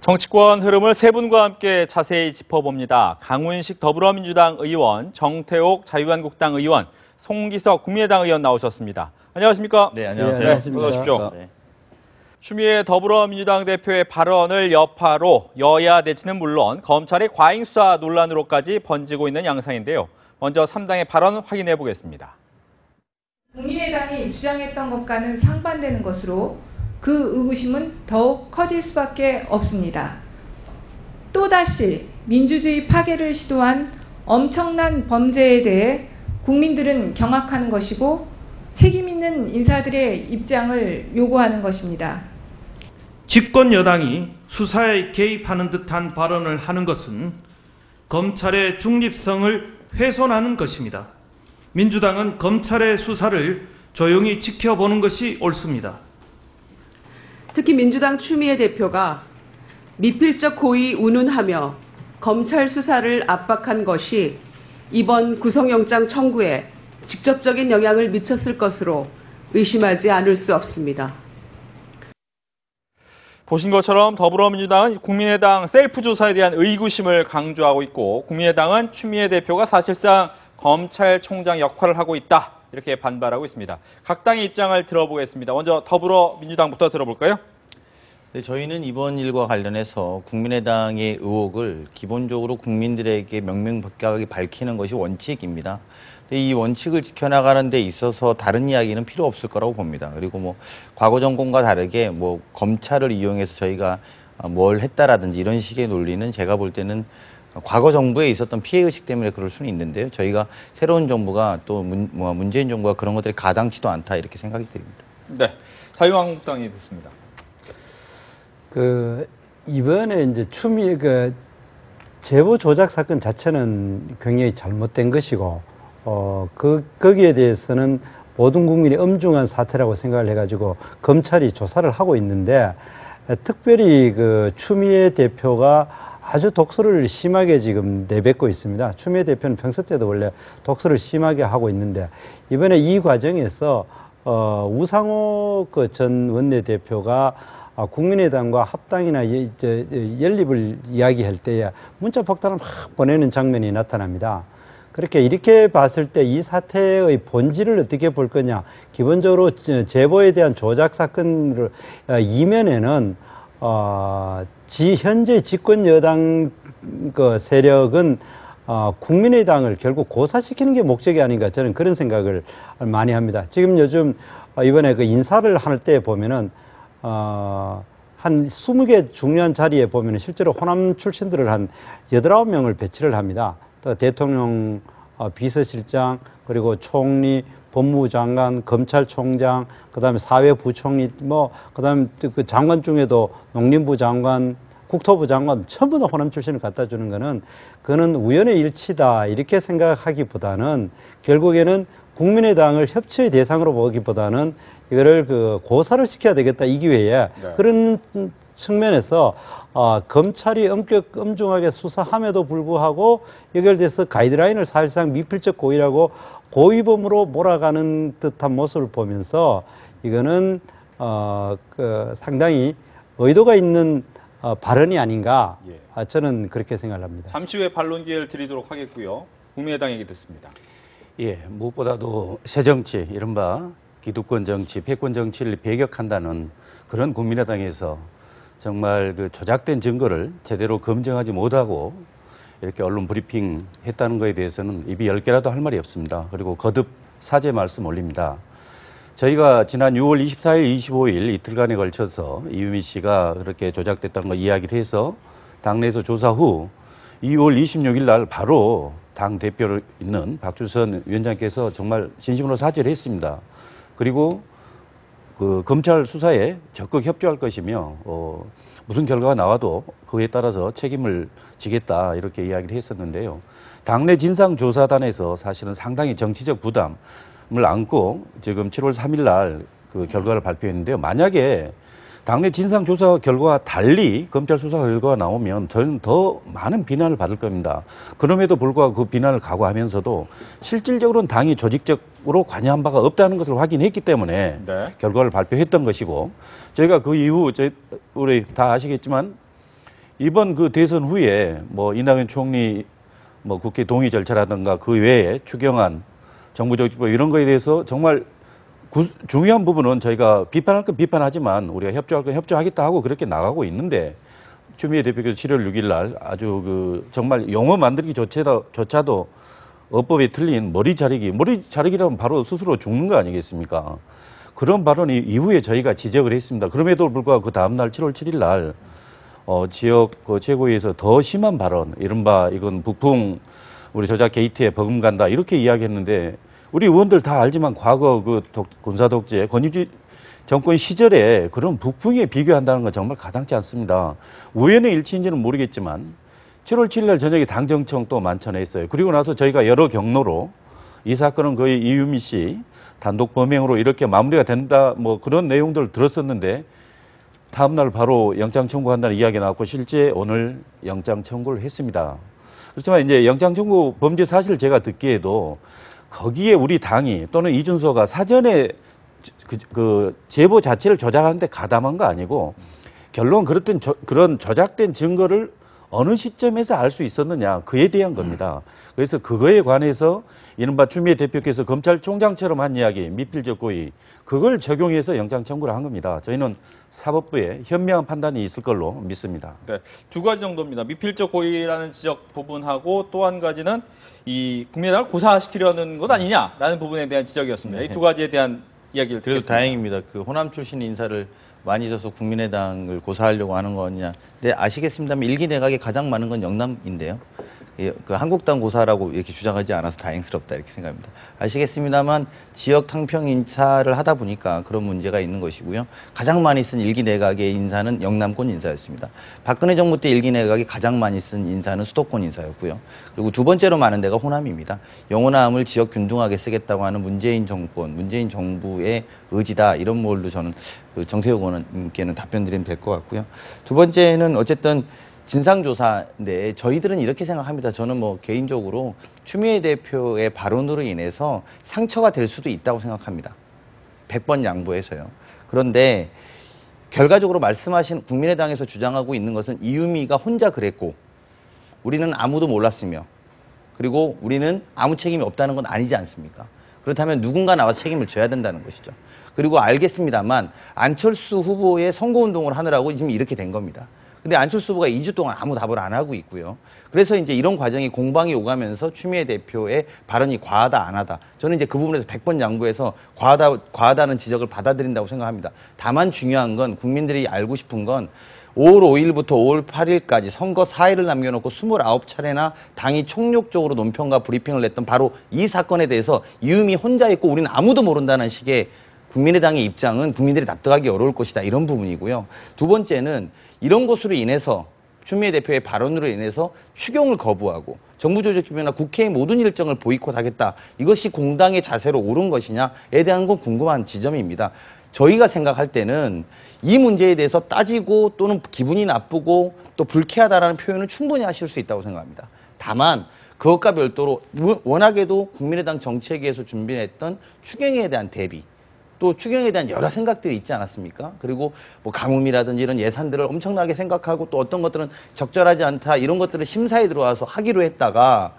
정치권 흐름을 세 분과 함께 자세히 짚어봅니다. 강훈식 더불어민주당 의원, 정태옥 자유한국당 의원, 송기석 국민의당 의원 나오셨습니다. 안녕하십니까? 네, 안녕하세요. 네, 어서 오십시오. 네. 추미애 더불어민주당 대표의 발언을 여파로 여야 내지는 물론 검찰의 과잉수사 논란으로까지 번지고 있는 양상인데요. 먼저 3당의 발언 확인해 보겠습니다. 국민의당이 주장했던 것과는 상반되는 것으로 그 의구심은 더욱 커질 수밖에 없습니다. 또다시 민주주의 파괴를 시도한 엄청난 범죄에 대해 국민들은 경악하는 것이고 책임 있는 인사들의 입장을 요구하는 것입니다. 집권 여당이 수사에 개입하는 듯한 발언을 하는 것은 검찰의 중립성을 훼손하는 것입니다. 민주당은 검찰의 수사를 조용히 지켜보는 것이 옳습니다. 특히 민주당 추미애 대표가 미필적 고의 운운하며 검찰 수사를 압박한 것이 이번 구속영장 청구에 직접적인 영향을 미쳤을 것으로 의심하지 않을 수 없습니다. 보신 것처럼 더불어민주당은 국민의당 셀프 조사에 대한 의구심을 강조하고 있고 국민의당은 추미애 대표가 사실상 검찰총장 역할을 하고 있다. 이렇게 반발하고 있습니다. 각 당의 입장을 들어보겠습니다. 먼저 더불어민주당부터 들어볼까요? 네, 저희는 이번 일과 관련해서 국민의당의 의혹을 기본적으로 국민들에게 명명백백하게 밝히는 것이 원칙입니다. 이 원칙을 지켜나가는 데 있어서 다른 이야기는 필요 없을 거라고 봅니다. 그리고 과거 정권과 다르게 검찰을 이용해서 저희가 뭘 했다라든지 이런 식의 논리는 제가 볼 때는 과거 정부에 있었던 피해의식 때문에 그럴 수는 있는데요. 저희가 새로운 정부가 또 문재인 정부가 그런 것들이 가당치도 않다 이렇게 생각이 듭니다. 네, 자유한국당이 듣습니다. 이번에 이제 추미애 제보 조작 사건 자체는 굉장히 잘못된 것이고, 거기에 대해서는 모든 국민이 엄중한 사태라고 생각을 해가지고 검찰이 조사를 하고 있는데, 특별히 추미애 대표가 아주 독소를 심하게 지금 내뱉고 있습니다. 추미애 대표는 평소 때도 원래 독소를 심하게 하고 있는데, 이번에 이 과정에서, 우상호 전 원내대표가 국민의당과 합당이나 연립을 이야기할 때에 문자 폭탄을 막 보내는 장면이 나타납니다. 이렇게 봤을 때 이 사태의 본질을 어떻게 볼 거냐. 기본적으로 제보에 대한 조작 사건을 이면에는 현재 집권 여당 세력은 국민의당을 결국 고사시키는 게 목적이 아닌가, 저는 그런 생각을 많이 합니다. 지금 요즘 이번에 인사를 할 때 보면은 한 20개 중요한 자리에 보면 실제로 호남 출신들을 한 8, 9명을 배치를 합니다. 또 대통령 비서실장, 그리고 총리, 법무부 장관, 검찰총장, 그 다음에 사회부총리, 그 다음에 그 장관 중에도 농림부 장관, 국토부 장관, 전부 다 호남 출신을 갖다 주는 그거는 우연의 일치다, 이렇게 생각하기보다는 결국에는 국민의당을 협치의 대상으로 보기보다는 이거를 고사를 시켜야 되겠다, 이 기회에. 네. 그런 측면에서 검찰이 엄중하게 수사함에도 불구하고 여기에 대해서 가이드라인을 사실상 미필적 고의라고 고의범으로 몰아가는 듯한 모습을 보면서 이거는 상당히 의도가 있는 발언이 아닌가, 저는 그렇게 생각을 합니다. 잠시 후에 반론 기회를 드리도록 하겠고요. 국민의당 얘기 듣습니다. 예, 무엇보다도 새정치, 이른바 기득권 정치, 패권 정치를 배격한다는 그런 국민의당에서 정말 조작된 증거를 제대로 검증하지 못하고 이렇게 언론 브리핑 했다는 것에 대해서는 입이 10개라도 할 말이 없습니다. 그리고 거듭 사죄 말씀 올립니다. 저희가 지난 6월 24일, 25일 이틀간에 걸쳐서 이유미 씨가 그렇게 조작됐다는 거 이야기를 해서 당내에서 조사 후 2월 26일 날 바로 당 대표로 있는 박주선 위원장께서 정말 진심으로 사죄를 했습니다. 그리고 검찰 수사에 적극 협조할 것이며 무슨 결과가 나와도 그에 따라서 책임을 지겠다, 이렇게 이야기를 했었는데요. 당내 진상조사단에서 사실은 상당히 정치적 부담을 안고 지금 7월 3일 날 결과를 발표했는데요. 만약에 당내 진상조사 결과와 달리 검찰 수사 결과가 나오면 저는 더 많은 비난을 받을 겁니다. 그럼에도 불구하고 그 비난을 각오하면서도 실질적으로는 당이 조직적으로 관여한 바가 없다는 것을 확인했기 때문에 결과를 발표했던 것이고, 저희가 그 이후 우리 다 아시겠지만 이번 그 대선 후에 뭐 이낙연 총리 뭐 국회 동의 절차라든가 그 외에 추경안, 정부조직법 이런 거에 대해서 정말 중요한 부분은 저희가 비판할 건 비판하지만 우리가 협조할 건 협조하겠다 하고 그렇게 나가고 있는데 추미애 대표께서 7월 6일 날 아주 그 정말 용어 만들기조차도 어법에 틀린 머리 자르기라면 바로 스스로 죽는 거 아니겠습니까? 그런 발언이 이후에 저희가 지적을 했습니다. 그럼에도 불구하고 그 다음날 7월 7일 날 지역 그 최고위에서 더 심한 발언, 이른바 이건 북풍 우리 조작 게이트에 버금간다 이렇게 이야기했는데 우리 의원들 다 알지만 과거 그 군사 독재 권위주의 정권 시절에 그런 북풍에 비교한다는 건 정말 가당치 않습니다. 우연의 일치인지는 모르겠지만 7월 7일 날 저녁에 당정청 또 만천했어요. 그리고 나서 저희가 여러 경로로 이 사건은 거의 이유미 씨 단독 범행으로 이렇게 마무리가 된다 뭐 그런 내용들을 들었었는데 다음날 바로 영장 청구한다는 이야기가 나왔고 실제 오늘 영장 청구를 했습니다. 그렇지만 이제 영장 청구 범죄 사실을 제가 듣기에도 거기에 우리 당이 또는 이준서가 사전에 그 제보 자체를 조작하는데 가담한 거 아니고 결론 그렇던 그런 조작된 증거를 어느 시점에서 알 수 있었느냐 그에 대한 겁니다. 그래서 그거에 관해서 이른바 추미애 대표께서 검찰총장처럼 한 이야기 미필적 고의 그걸 적용해서 영장 청구를 한 겁니다. 저희는 사법부에 현명한 판단이 있을 걸로 믿습니다. 네, 두 가지 정도입니다. 미필적 고의라는 지적 부분하고 또 한 가지는 이 국민을 고사시키려는 것 아니냐라는 부분에 대한 지적이었습니다. 이 두 가지에 대한 이야기를 그래도 드리겠습니다. 다행입니다. 그 호남 출신 인사를 많이 줘서 국민의당을 고사하려고 하는 거냐. 근데 아시겠습니다만 일기 내각에 가장 많은 건 영남인데요. 그 한국당 고사라고 이렇게 주장하지 않아서 다행스럽다 이렇게 생각합니다. 아시겠습니다만 지역 탕평 인사를 하다 보니까 그런 문제가 있는 것이고요. 가장 많이 쓴 일기 내각의 인사는 영남권 인사였습니다. 박근혜 정부 때 일기 내각이 가장 많이 쓴 인사는 수도권 인사였고요. 그리고 두 번째로 많은 데가 호남입니다. 영호남을 지역 균등하게 쓰겠다고 하는 문재인 정권, 문재인 정부의 의지다 이런 걸로 저는 그 정세욱 의원님께는 답변 드리면 될 것 같고요. 두 번째는 어쨌든 진상조사인데 저희들은 이렇게 생각합니다. 저는 뭐 개인적으로 추미애 대표의 발언으로 인해서 상처가 될 수도 있다고 생각합니다. 100번 양보해서요. 그런데 결과적으로 말씀하신 국민의당에서 주장하고 있는 것은 이유미가 혼자 그랬고 우리는 아무도 몰랐으며 그리고 우리는 아무 책임이 없다는 건 아니지 않습니까? 그렇다면 누군가 나와서 책임을 져야 된다는 것이죠. 그리고 알겠습니다만 안철수 후보의 선거운동을 하느라고 지금 이렇게 된 겁니다. 근데 안철수 후보가 2주 동안 아무 답을 안 하고 있고요. 그래서 이제 이런 과정이 공방이 오가면서 추미애 대표의 발언이 과하다 안 하다. 저는 이제 그 부분에서 100번 양보해서 과하다는 지적을 받아들인다고 생각합니다. 다만 중요한 건 국민들이 알고 싶은 건 5월 5일부터 5월 8일까지 선거 4일을 남겨놓고 29차례나 당이 총력적으로 논평과 브리핑을 냈던 바로 이 사건에 대해서 이유미 혼자 있고 우리는 아무도 모른다는 식의 국민의당의 입장은 국민들이 납득하기 어려울 것이다. 이런 부분이고요. 두 번째는 이런 것으로 인해서 추미애 대표의 발언으로 인해서 추경을 거부하고 정부조직법이나 국회의 모든 일정을 보이콧하겠다. 이것이 공당의 자세로 옳은 것이냐에 대한 건 궁금한 지점입니다. 저희가 생각할 때는 이 문제에 대해서 따지고 또는 기분이 나쁘고 또 불쾌하다라는 표현을 충분히 하실 수 있다고 생각합니다. 다만 그것과 별도로 워낙에도 국민의당 정책위에서 준비했던 추경에 대한 대비 또 추경에 대한 여러 생각들이 있지 않았습니까? 그리고 뭐 가뭄이라든지 이런 예산들을 엄청나게 생각하고 또 어떤 것들은 적절하지 않다 이런 것들을 심사에 들어와서 하기로 했다가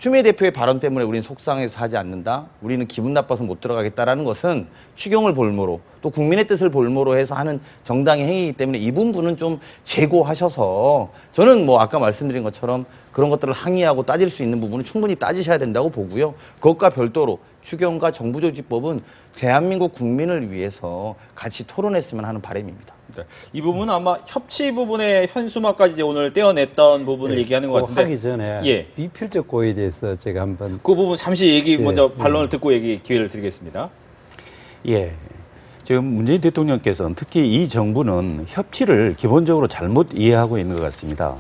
추미애 대표의 발언 때문에 우리는 속상해서 하지 않는다. 우리는 기분 나빠서 못 들어가겠다라는 것은 추경을 볼모로 또 국민의 뜻을 볼모로 해서 하는 정당의 행위이기 때문에 이 부분은 좀 재고하셔서 저는 뭐 아까 말씀드린 것처럼 그런 것들을 항의하고 따질 수 있는 부분은 충분히 따지셔야 된다고 보고요. 그것과 별도로 추경과 정부조직법은 대한민국 국민을 위해서 같이 토론했으면 하는 바람입니다. 네, 이 부분은 아마 협치 부분의 현수막까지 이제 오늘 떼어냈던 부분을 얘기하는 것 같은데 하기 전에 예. 미필적 고의에 대해서 제가 한번 그 부분 잠시 얘기 먼저 반론을 듣고 얘기 기회를 드리겠습니다. 예. 지금 문재인 대통령께서는 특히 이 정부는 협치를 기본적으로 잘못 이해하고 있는 것 같습니다.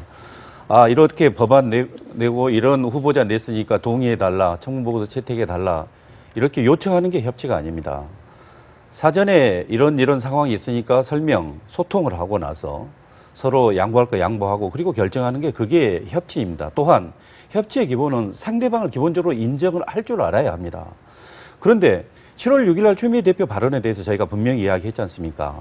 아, 이렇게 법안 내고 이런 후보자 냈으니까 동의해달라, 청문보고서 채택해달라 이렇게 요청하는 게 협치가 아닙니다. 사전에 이런 상황이 있으니까 설명, 소통을 하고 나서 서로 양보할 거 양보하고 그리고 결정하는 게 그게 협치입니다. 또한 협치의 기본은 상대방을 기본적으로 인정을 할 줄 알아야 합니다. 그런데 7월 6일 날 추미애 대표 발언에 대해서 저희가 분명히 이야기했지 않습니까?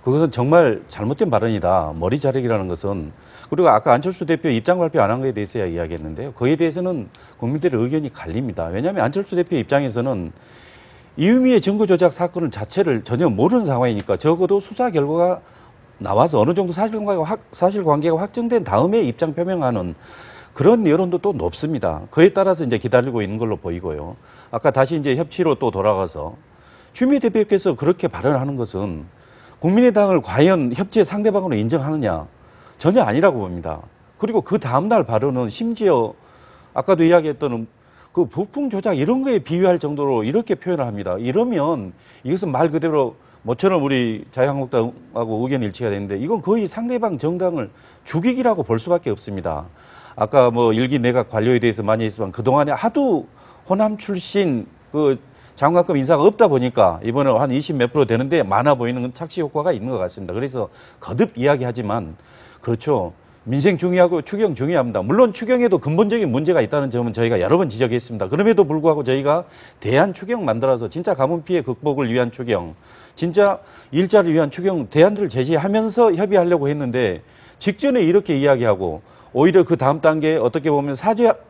그것은 정말 잘못된 발언이다. 머리 자르기라는 것은. 그리고 아까 안철수 대표 입장 발표 안 한 거에 대해서야 이야기했는데요. 그에 대해서는 국민들의 의견이 갈립니다. 왜냐하면 안철수 대표 입장에서는 이유미의 증거 조작 사건 자체를 전혀 모르는 상황이니까 적어도 수사 결과가 나와서 어느 정도 사실관계가 확정된 다음에 입장 표명하는 그런 여론도 또 높습니다. 그에 따라서 이제 기다리고 있는 걸로 보이고요. 아까 다시 이제 협치로 또 돌아가서 추미애 대표께서 그렇게 발언하는 것은 국민의당을 과연 협치의 상대방으로 인정하느냐? 전혀 아니라고 봅니다. 그리고 그 다음날 발언은 심지어 아까도 이야기했던 그 부풍 조작 이런 거에 비유할 정도로 이렇게 표현을 합니다. 이러면 이것은 말 그대로 모처럼 우리 자유한국당하고 의견 일치가 되는데 이건 거의 상대방 정당을 죽이기라고 볼 수밖에 없습니다. 아까 뭐 일기 내각 관료에 대해서 많이 했지만 그동안에 하도 호남 출신 그 장관급 인사가 없다 보니까 이번에 한 20 몇 프로 되는데 많아 보이는 착시 효과가 있는 것 같습니다. 그래서 거듭 이야기하지만 그렇죠. 민생 중요하고 추경 중요합니다. 물론 추경에도 근본적인 문제가 있다는 점은 저희가 여러 번 지적했습니다. 그럼에도 불구하고 저희가 대안 추경 만들어서 진짜 가뭄 피해 극복을 위한 추경, 진짜 일자를 위한 추경 대안들을 제시하면서 협의하려고 했는데 직전에 이렇게 이야기하고 오히려 그 다음 단계에 어떻게 보면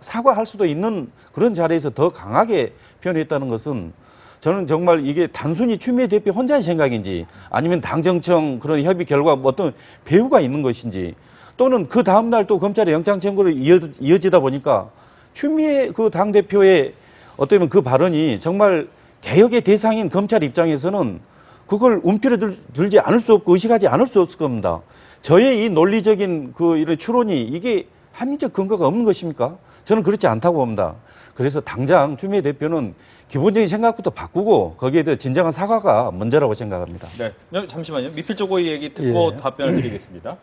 사과할 수도 있는 그런 자리에서 더 강하게 표현했다는 것은 저는 정말 이게 단순히 추미애 대표 혼자의 생각인지 아니면 당정청 그런 협의 결과 어떤 배후가 있는 것인지 또는 그 다음날 또 검찰의 영장 청구로 이어지다 보니까 추미애 그 당대표의 어떻게 보면 그 발언이 정말 개혁의 대상인 검찰 입장에서는 그걸 움켜들지 않을 수 없고 의식하지 않을 수 없을 겁니다. 저의 이 논리적인 그 이런 추론이 이게 합리적 근거가 없는 것입니까? 저는 그렇지 않다고 봅니다. 그래서 당장 추미애 대표는 기본적인 생각부터 바꾸고 거기에 대해 진정한 사과가 먼저라고 생각합니다. 네, 잠시만요. 미필적 고의 얘기 듣고 예. 답변을 드리겠습니다.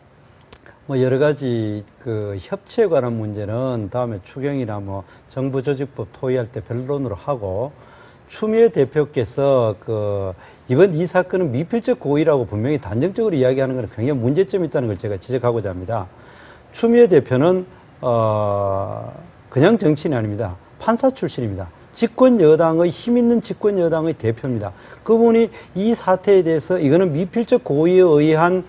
뭐 여러 가지 그 협치에 관한 문제는 다음에 추경이나 뭐 정부 조직법 토의할 때 변론으로 하고 추미애 대표께서 그 이번 이 사건은 미필적 고의라고 분명히 단정적으로 이야기하는 것은 굉장히 문제점이 있다는 걸 제가 지적하고자 합니다. 추미애 대표는 그냥 정치인이 아닙니다. 판사 출신입니다. 집권 여당의 힘 있는 집권 여당의 대표입니다. 그분이 이 사태에 대해서 이거는 미필적 고의에 의한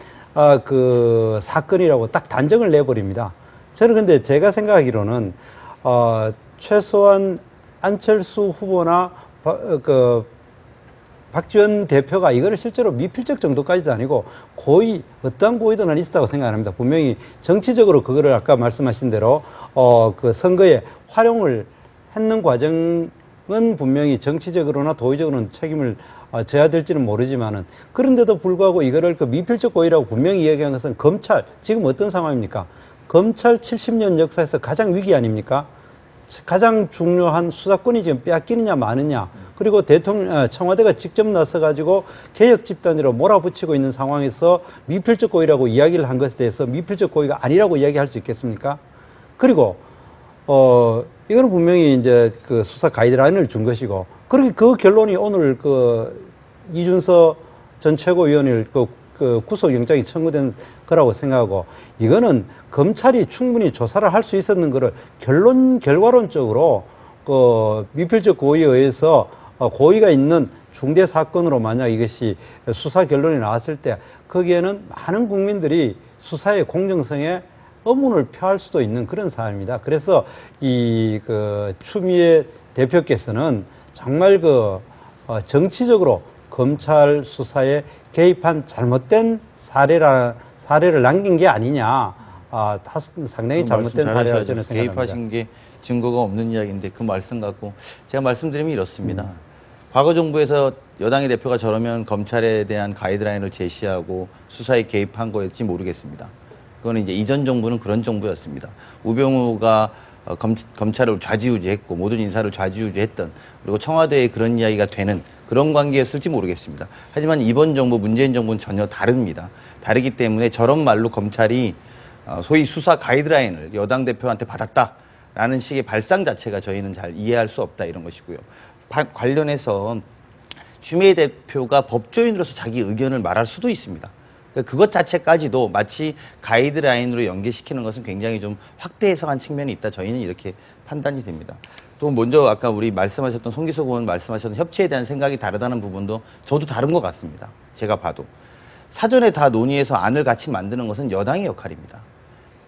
그 사건이라고 딱 단정을 내버립니다. 저는 근데 제가 생각하기로는 최소한 안철수 후보나 박지원 대표가 이거를 실제로 미필적 정도까지도 아니고 고의, 어떠한 고의도 난 있었다고 생각합니다. 분명히 정치적으로 그거를 아까 말씀하신 대로 그 선거에 활용을 했는 과정은 분명히 정치적으로나 도의적으로는 책임을 져야 될지는 모르지만은 그런데도 불구하고 이거를 그 미필적 고의라고 분명히 이야기한 것은 검찰, 지금 어떤 상황입니까? 검찰 70년 역사에서 가장 위기 아닙니까? 가장 중요한 수사권이 지금 빼앗기느냐 마느냐, 그리고 청와대가 직접 나서가지고 개혁 집단으로 몰아붙이고 있는 상황에서 미필적 고의라고 이야기를 한 것에 대해서 미필적 고의가 아니라고 이야기할 수 있겠습니까? 그리고 이거는 분명히 이제 그 수사 가이드라인을 준 것이고, 그렇게 그 결론이 오늘 그 이준서 전 최고위원을 그 구속영장이 청구된 거라고 생각하고, 이거는 검찰이 충분히 조사를 할 수 있었는 거를 결과론적으로 그 미필적 고의에 의해서 고의가 있는 중대 사건으로 만약 이것이 수사 결론이 나왔을 때 거기에는 많은 국민들이 수사의 공정성에 의문을 표할 수도 있는 그런 사안입니다. 그래서 이 그 추미애 대표께서는 정말 그 정치적으로 검찰 수사에 개입한 잘못된 사례를 남긴 게 아니냐, 상당히 잘못된 사례라고 저는 생각합니다. 개입하신 게 증거가 없는 이야기인데 그 말씀 갖고 제가 말씀드리면 이렇습니다. 과거 정부에서 여당의 대표가 저러면 검찰에 대한 가이드라인을 제시하고 수사에 개입한 거일지 모르겠습니다. 그건 이제 이전 정부는 그런 정부였습니다. 우병우가 검찰을 좌지우지했고 모든 인사를 좌지우지했던, 그리고 청와대에 그런 이야기가 되는 그런 관계였을지 모르겠습니다. 하지만 이번 정부, 문재인 정부는 전혀 다릅니다. 다르기 때문에 저런 말로 검찰이 소위 수사 가이드라인을 여당 대표한테 받았다라는 식의 발상 자체가 저희는 잘 이해할 수 없다, 이런 것이고요. 관련해서 추미애 대표가 법조인으로서 자기 의견을 말할 수도 있습니다. 그것 자체까지도 마치 가이드라인으로 연계시키는 것은 굉장히 좀 확대 해석한 측면이 있다, 저희는 이렇게 판단이 됩니다. 또 먼저 아까 우리 말씀하셨던 송기석 의원 말씀하셨던 협치에 대한 생각이 다르다는 부분도 저도 다른 것 같습니다. 제가 봐도. 사전에 다 논의해서 안을 같이 만드는 것은 여당의 역할입니다.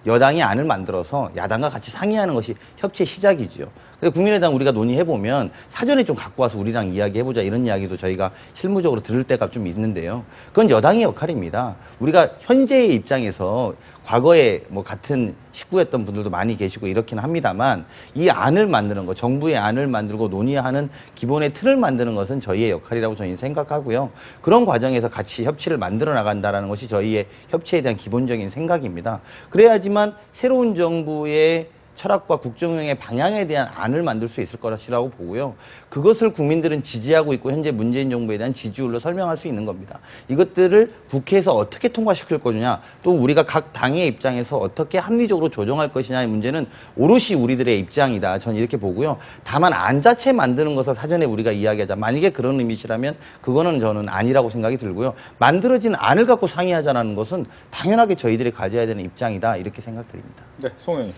여당이 안을 만들어서 야당과 같이 상의하는 것이 협치의 시작이죠. 그래서 국민의당 우리가 논의해보면 사전에 좀 갖고 와서 우리랑 이야기해보자 이런 이야기도 저희가 실무적으로 들을 때가 좀 있는데요. 그건 여당의 역할입니다. 우리가 현재의 입장에서 과거에 뭐 같은 식구였던 분들도 많이 계시고 이렇긴 합니다만 이 안을 만드는 것, 정부의 안을 만들고 논의하는 기본의 틀을 만드는 것은 저희의 역할이라고 저희는 생각하고요. 그런 과정에서 같이 협치를 만들어 나간다는 것이 저희의 협치에 대한 기본적인 생각입니다. 그래야지만 새로운 정부의 철학과 국정운영의 방향에 대한 안을 만들 수 있을 것이라고 보고요. 그것을 국민들은 지지하고 있고 현재 문재인 정부에 대한 지지율로 설명할 수 있는 겁니다. 이것들을 국회에서 어떻게 통과시킬 거냐, 또 우리가 각 당의 입장에서 어떻게 합리적으로 조정할 것이냐의 문제는 오롯이 우리들의 입장이다. 저는 이렇게 보고요. 다만 안 자체 만드는 것을 사전에 우리가 이야기하자. 만약에 그런 의미시라면 그거는 저는 아니라고 생각이 들고요. 만들어진 안을 갖고 상의하자는 것은 당연하게 저희들이 가져야 되는 입장이다. 이렇게 생각드립니다. 네, 송 의원님.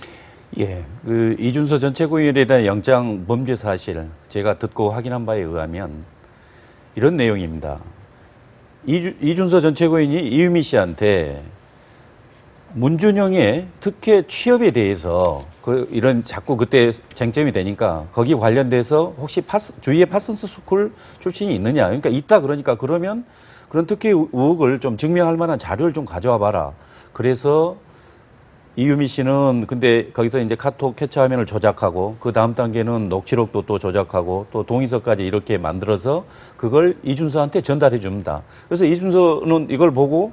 예, 그 이준서 전 최고위원에 대한 영장 범죄 사실 제가 듣고 확인한 바에 의하면 이런 내용입니다. 이준서 전 최고위원이 이유미 씨한테 문준영의 특혜 취업에 대해서 이런 자꾸 그때 쟁점이 되니까 거기 관련돼서 혹시 주위에 파슨스 스쿨 출신이 있느냐. 그러니까 있다 그러니까 그러면 그런 특혜 의혹을 좀 증명할 만한 자료를 좀 가져와 봐라. 그래서 이유미 씨는 근데 거기서 이제 카톡 캡처 화면을 조작하고 그 다음 단계는 녹취록도 또 조작하고 또 동의서까지 이렇게 만들어서 그걸 이준서한테 전달해 줍니다. 그래서 이준서는 이걸 보고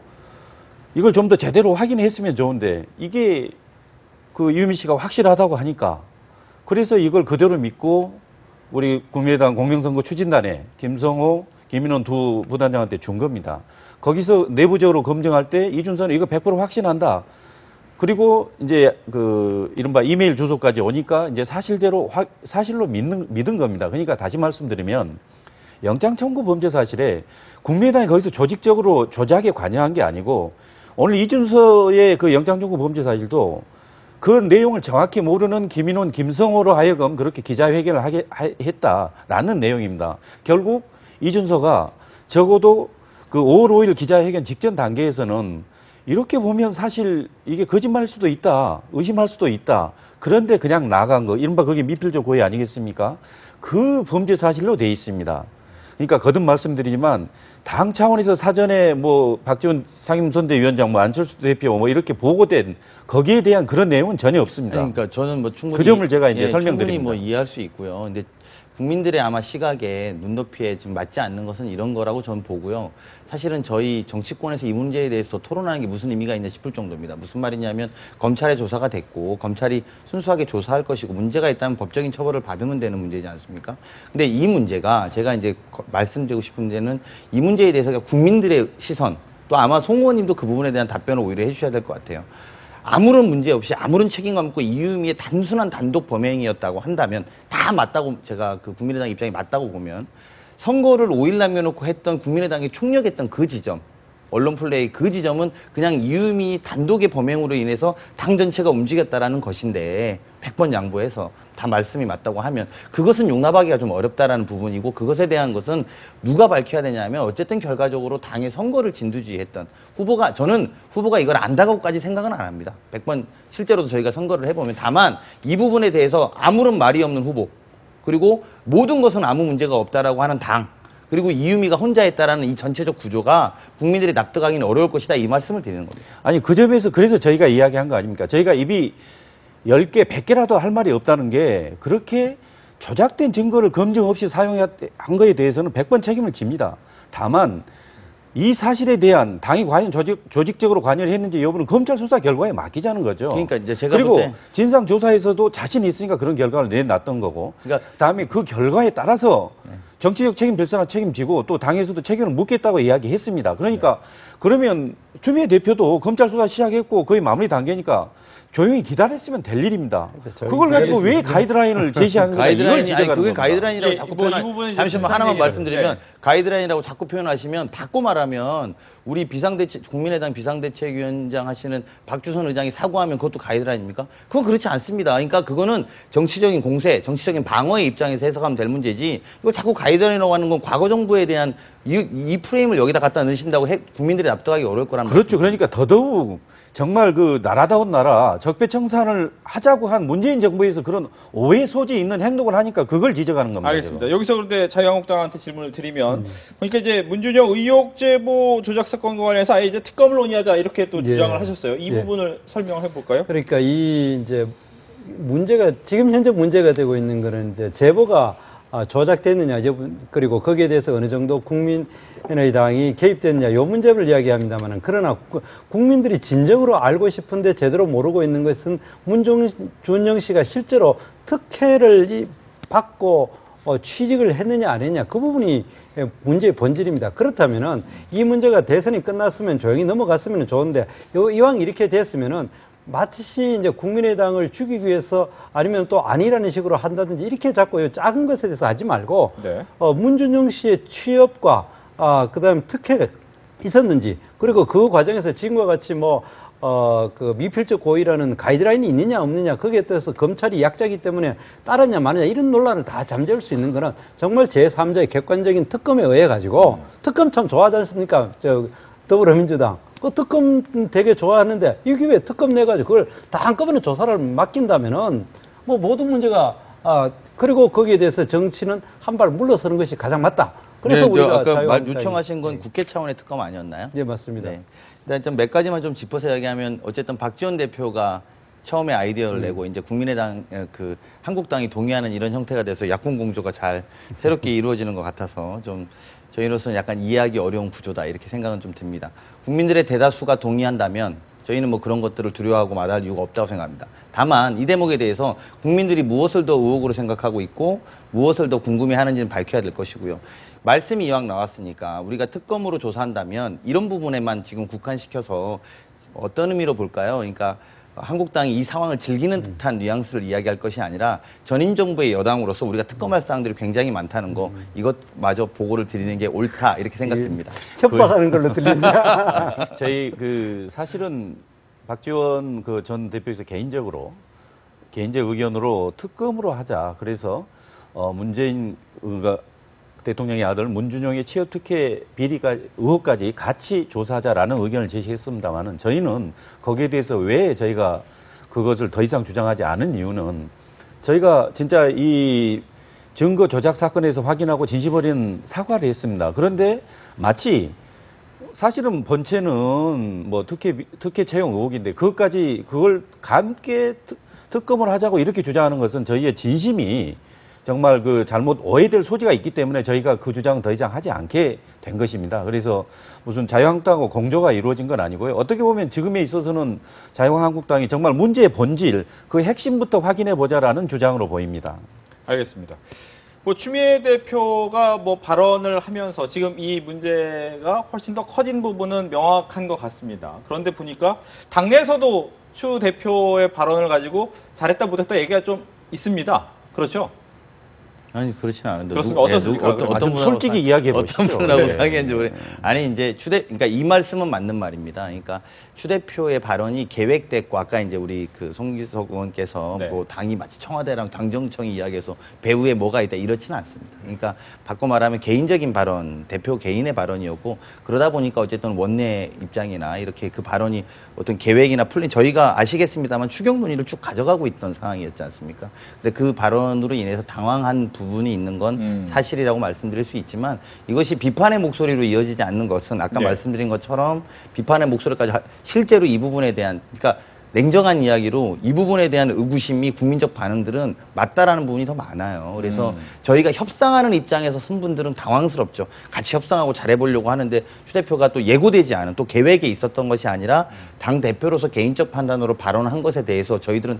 이걸 좀 더 제대로 확인했으면 좋은데 이게 그 이유미 씨가 확실하다고 하니까 그래서 이걸 그대로 믿고 우리 국민의당 공명선거 추진단에 김성호, 김인원 두 부단장한테 준 겁니다. 거기서 내부적으로 검증할 때 이준서는 이거 100% 확신한다. 그리고 이제 그 이른바 이메일 주소까지 오니까 이제 사실로 믿은 겁니다. 그러니까 다시 말씀드리면 영장 청구 범죄 사실에 국민의당이 거기서 조직적으로 조작에 관여한 게 아니고 오늘 이준서의 그 영장 청구 범죄 사실도 그 내용을 정확히 모르는 김인원, 김성호로 하여금 그렇게 기자회견을 했다라는 내용입니다. 결국 이준서가 적어도 그 5월 5일 기자회견 직전 단계에서는 이렇게 보면 사실 이게 거짓말일 수도 있다. 의심할 수도 있다. 그런데 그냥 나간 거. 이른바 그게 미필적 고의 아니겠습니까? 그 범죄 사실로 돼 있습니다. 그러니까 거듭 말씀드리지만 당 차원에서 사전에 뭐 박지원 상임선대위원장, 뭐 안철수 대표 뭐 이렇게 보고된 거기에 대한 그런 내용은 전혀 없습니다. 그러니까 저는 뭐 충분히 그 점을 제가 이제 설명드립니다. 충분히 뭐 이해할 수 있고요. 근데 국민들의 아마 시각에 눈높이에 지금 맞지 않는 것은 이런 거라고 저는 보고요. 사실은 저희 정치권에서 이 문제에 대해서 토론하는 게 무슨 의미가 있나 싶을 정도입니다. 무슨 말이냐면 검찰의 조사가 됐고 검찰이 순수하게 조사할 것이고 문제가 있다면 법적인 처벌을 받으면 되는 문제지 않습니까? 근데 이 문제가 제가 이제 말씀드리고 싶은 데는 이 문제에 대해서 국민들의 시선 또 아마 송 의원님도 그 부분에 대한 답변을 오히려 해주셔야 될 것 같아요. 아무런 문제 없이 아무런 책임감 없고 이유미의 단순한 단독 범행이었다고 한다면 다 맞다고 제가 그 국민의당 입장이 맞다고 보면 선거를 5일 남겨놓고 했던 국민의당이 총력했던 그 지점 언론 플레이 그 지점은 그냥 이유미 단독의 범행으로 인해서 당 전체가 움직였다라는 것인데 100번 양보해서 다 말씀이 맞다고 하면 그것은 용납하기가 좀 어렵다라는 부분이고 그것에 대한 것은 누가 밝혀야 되냐면 어쨌든 결과적으로 당의 선거를 진두지휘했던 후보가 저는 후보가 이걸 안다고까지 생각은 안 합니다. 100번 실제로도 저희가 선거를 해보면 다만 이 부분에 대해서 아무런 말이 없는 후보 그리고 모든 것은 아무 문제가 없다라고 하는 당 그리고 이유미가 혼자 했다라는 이 전체적 구조가 국민들이 납득하기는 어려울 것이다 이 말씀을 드리는 겁니다. 아니 그 점에서 그래서 저희가 이야기한 거 아닙니까? 저희가 입이 10개, 100개라도 할 말이 없다는 게 그렇게 조작된 증거를 검증 없이 사용한 거에 대해서는 100번 책임을 집니다. 다만 이 사실에 대한 당이 과연 조직적으로 관여를 했는지 여부는 검찰 수사 결과에 맡기자는 거죠. 그러니까 이제 제가 그리고 진상 조사에서도 자신이 있으니까 그런 결과를 내놨던 거고. 그러니까 다음에 그 결과에 따라서 정치적 책임 별사나 책임지고 또 당에서도 책임을 묻겠다고 이야기했습니다. 그러니까 그러면 추미애 대표도 검찰 수사 시작했고 거의 마무리 단계니까 조용히 기다렸으면 될 일입니다. 조용히 그걸 가지고 왜 기다렸으면 가이드라인을 제시하는 거냐, 이걸 가이드라인이 아니 지적하는 그게 겁니다. 가이드라인이라고 예, 자꾸 뭐이 표현. 부분은 이제 잠시만 비슷한 하나만 얘기예요. 말씀드리면 네. 가이드라인이라고 자꾸 표현하시면 바꿔 말하면 우리 국민의당 비상대책위원장 하시는 박주선 의장이 사과하면 그것도 가이드라인입니까? 그건 그렇지 않습니다. 그러니까 그거는 정치적인 공세, 정치적인 방어의 입장에서 해석하면 될 문제지. 이거 자꾸 가이드라인이라고 하는 건 과거 정부에 대한 이 프레임을 여기다 갖다 넣으신다고 국민들이 납득하기 어려울 거란 그렇죠. 말씀입니다. 그러니까 더더욱 정말 그 나라다운 나라 적폐청산을 하자고 한 문재인 정부에서 그런 오해 소지 있는 행동을 하니까 그걸 지적하는 겁니다. 알겠습니다. 제가. 여기서 그런데 자유한국당한테 질문을 드리면, 그러니까 이제 문준영 의혹 제보 조작 사건과 관련해서 아예 이제 특검을 논의하자 이렇게 또 예. 주장을 하셨어요. 이 예. 부분을 설명해 볼까요? 그러니까 이 이제 문제가 지금 현재 문제가 되고 있는 거는 이제 제보가 조작됐느냐, 그리고 거기에 대해서 어느 정도 국민의당이 개입됐느냐, 이 문제를 이야기합니다만은, 그러나 국민들이 진정으로 알고 싶은데 제대로 모르고 있는 것은 문준영 씨가 실제로 특혜를 받고 취직을 했느냐 안 했느냐, 그 부분이 문제의 본질입니다. 그렇다면은 이 문제가 대선이 끝났으면 조용히 넘어갔으면 좋은데, 이왕 이렇게 됐으면은 마치 이제 국민의당을 죽이기 위해서 아니면 또 아니라는 식으로 한다든지 이렇게 자꾸 이 작은 것에 대해서 하지 말고, 네. 문준영 씨의 취업과 그다음에 특혜가 있었는지, 그리고 그 과정에서 지금과 같이 그 미필적 고의라는 가이드라인이 있느냐 없느냐, 거기에 따라서 검찰이 약자기 때문에 따르냐 마느냐 이런 논란을 다 잠재울 수 있는 거는 정말 제3자의 객관적인 특검에 의해 가지고, 특검 참 좋아하지 않습니까? 더불어민주당. 그 특검 되게 좋아하는데, 이게 왜 특검 내가지고 그걸 다 한꺼번에 조사를 맡긴다면은, 모든 문제가, 그리고 거기에 대해서 정치는 한 발 물러서는 것이 가장 맞다. 그래서 네, 우리가 아까 말 자유한국당이- 요청하신 건 네. 국회 차원의 특검 아니었나요? 네, 맞습니다. 네. 일단 좀 몇 가지만 좀 짚어서 이야기하면, 어쨌든 박지원 대표가 처음에 아이디어를 내고 이제 국민의당 한국당이 동의하는 이런 형태가 돼서 약혼 공조가 잘 새롭게 이루어지는 것 같아서 좀 저희로서는 약간 이해하기 어려운 구조다 이렇게 생각은 좀 듭니다. 국민들의 대다수가 동의한다면 저희는 그런 것들을 두려워하고 마다할 이유가 없다고 생각합니다. 다만 이 대목에 대해서 국민들이 무엇을 더 의혹으로 생각하고 있고 무엇을 더 궁금해하는지는 밝혀야 될 것이고요. 말씀이 이왕 나왔으니까 우리가 특검으로 조사한다면 이런 부분에만 지금 국한시켜서 어떤 의미로 볼까요? 그러니까 한국당이 이 상황을 즐기는 듯한 뉘앙스를 이야기할 것이 아니라 전임 정부의 여당으로서 우리가 특검할 사항들이 굉장히 많다는 거, 이것마저 보고를 드리는 게 옳다 이렇게 생각됩니다. 협박하는 걸로 들리냐? 저희 사실은 박지원 전 대표에서 개인적 의견으로 특검으로 하자. 그래서 문재인 대통령의 아들 문준영의 취업 특혜 비리가 의혹까지 같이 조사하자라는 의견을 제시했습니다만은, 저희는 거기에 대해서 왜 저희가 그것을 더 이상 주장하지 않은 이유는, 저희가 진짜 이 증거 조작 사건에서 확인하고 진심어린 사과를 했습니다. 그런데 마치 사실은 본체는 특혜 채용 의혹인데 그걸 함께 특검을 하자고 이렇게 주장하는 것은 저희의 진심이 정말 잘못 오해될 소지가 있기 때문에 저희가 그 주장은 더 이상 하지 않게 된 것입니다. 그래서 무슨 자유한국당하고 공조가 이루어진 건 아니고요. 어떻게 보면 지금에 있어서는 자유한국당이 정말 문제의 본질, 그 핵심부터 확인해 보자라는 주장으로 보입니다. 알겠습니다. 추미애 대표가 발언을 하면서 지금 이 문제가 훨씬 더 커진 부분은 명확한 것 같습니다. 그런데 보니까 당내에서도 추 대표의 발언을 가지고 잘했다 못했다 얘기가 좀 있습니다. 그렇죠? 아니 그렇지는 않은데. 그렇습니까? 어떻습니까? 어떤 분하고 솔직히 이야기해 보시죠. 어떤 분하고 네. 사귀었는지 모르. 아니 이제 그러니까 이 말씀은 맞는 말입니다. 그러니까 추 대표의 발언이 계획됐고, 아까 이제 우리 송기석 의원께서 네. 당이 마치 청와대랑 당정청이 이야기해서 배후에 뭐가 있다 이렇지는 않습니다. 그러니까 바꿔 말하면 개인적인 발언, 대표 개인의 발언이었고, 그러다 보니까 어쨌든 원내 입장이나 이렇게 그 발언이 어떤 계획이나 풀린, 저희가 아시겠습니다만 추경 논의를 쭉 가져가고 있던 상황이었지 않습니까? 근데 그 발언으로 인해서 당황한 부분이 있는 건 사실이라고 말씀드릴 수 있지만, 이것이 비판의 목소리로 이어지지 않는 것은 아까 네. 말씀드린 것처럼 비판의 목소리까지 실제로 이 부분에 대한, 그러니까 냉정한 이야기로 이 부분에 대한 의구심이 국민적 반응들은 맞다라는 부분이 더 많아요. 그래서 저희가 협상하는 입장에서 쓴 분들은 당황스럽죠. 같이 협상하고 잘해보려고 하는데 추 대표가 또 예고되지 않은, 또 계획에 있었던 것이 아니라 당 대표로서 개인적 판단으로 발언한 것에 대해서 저희들은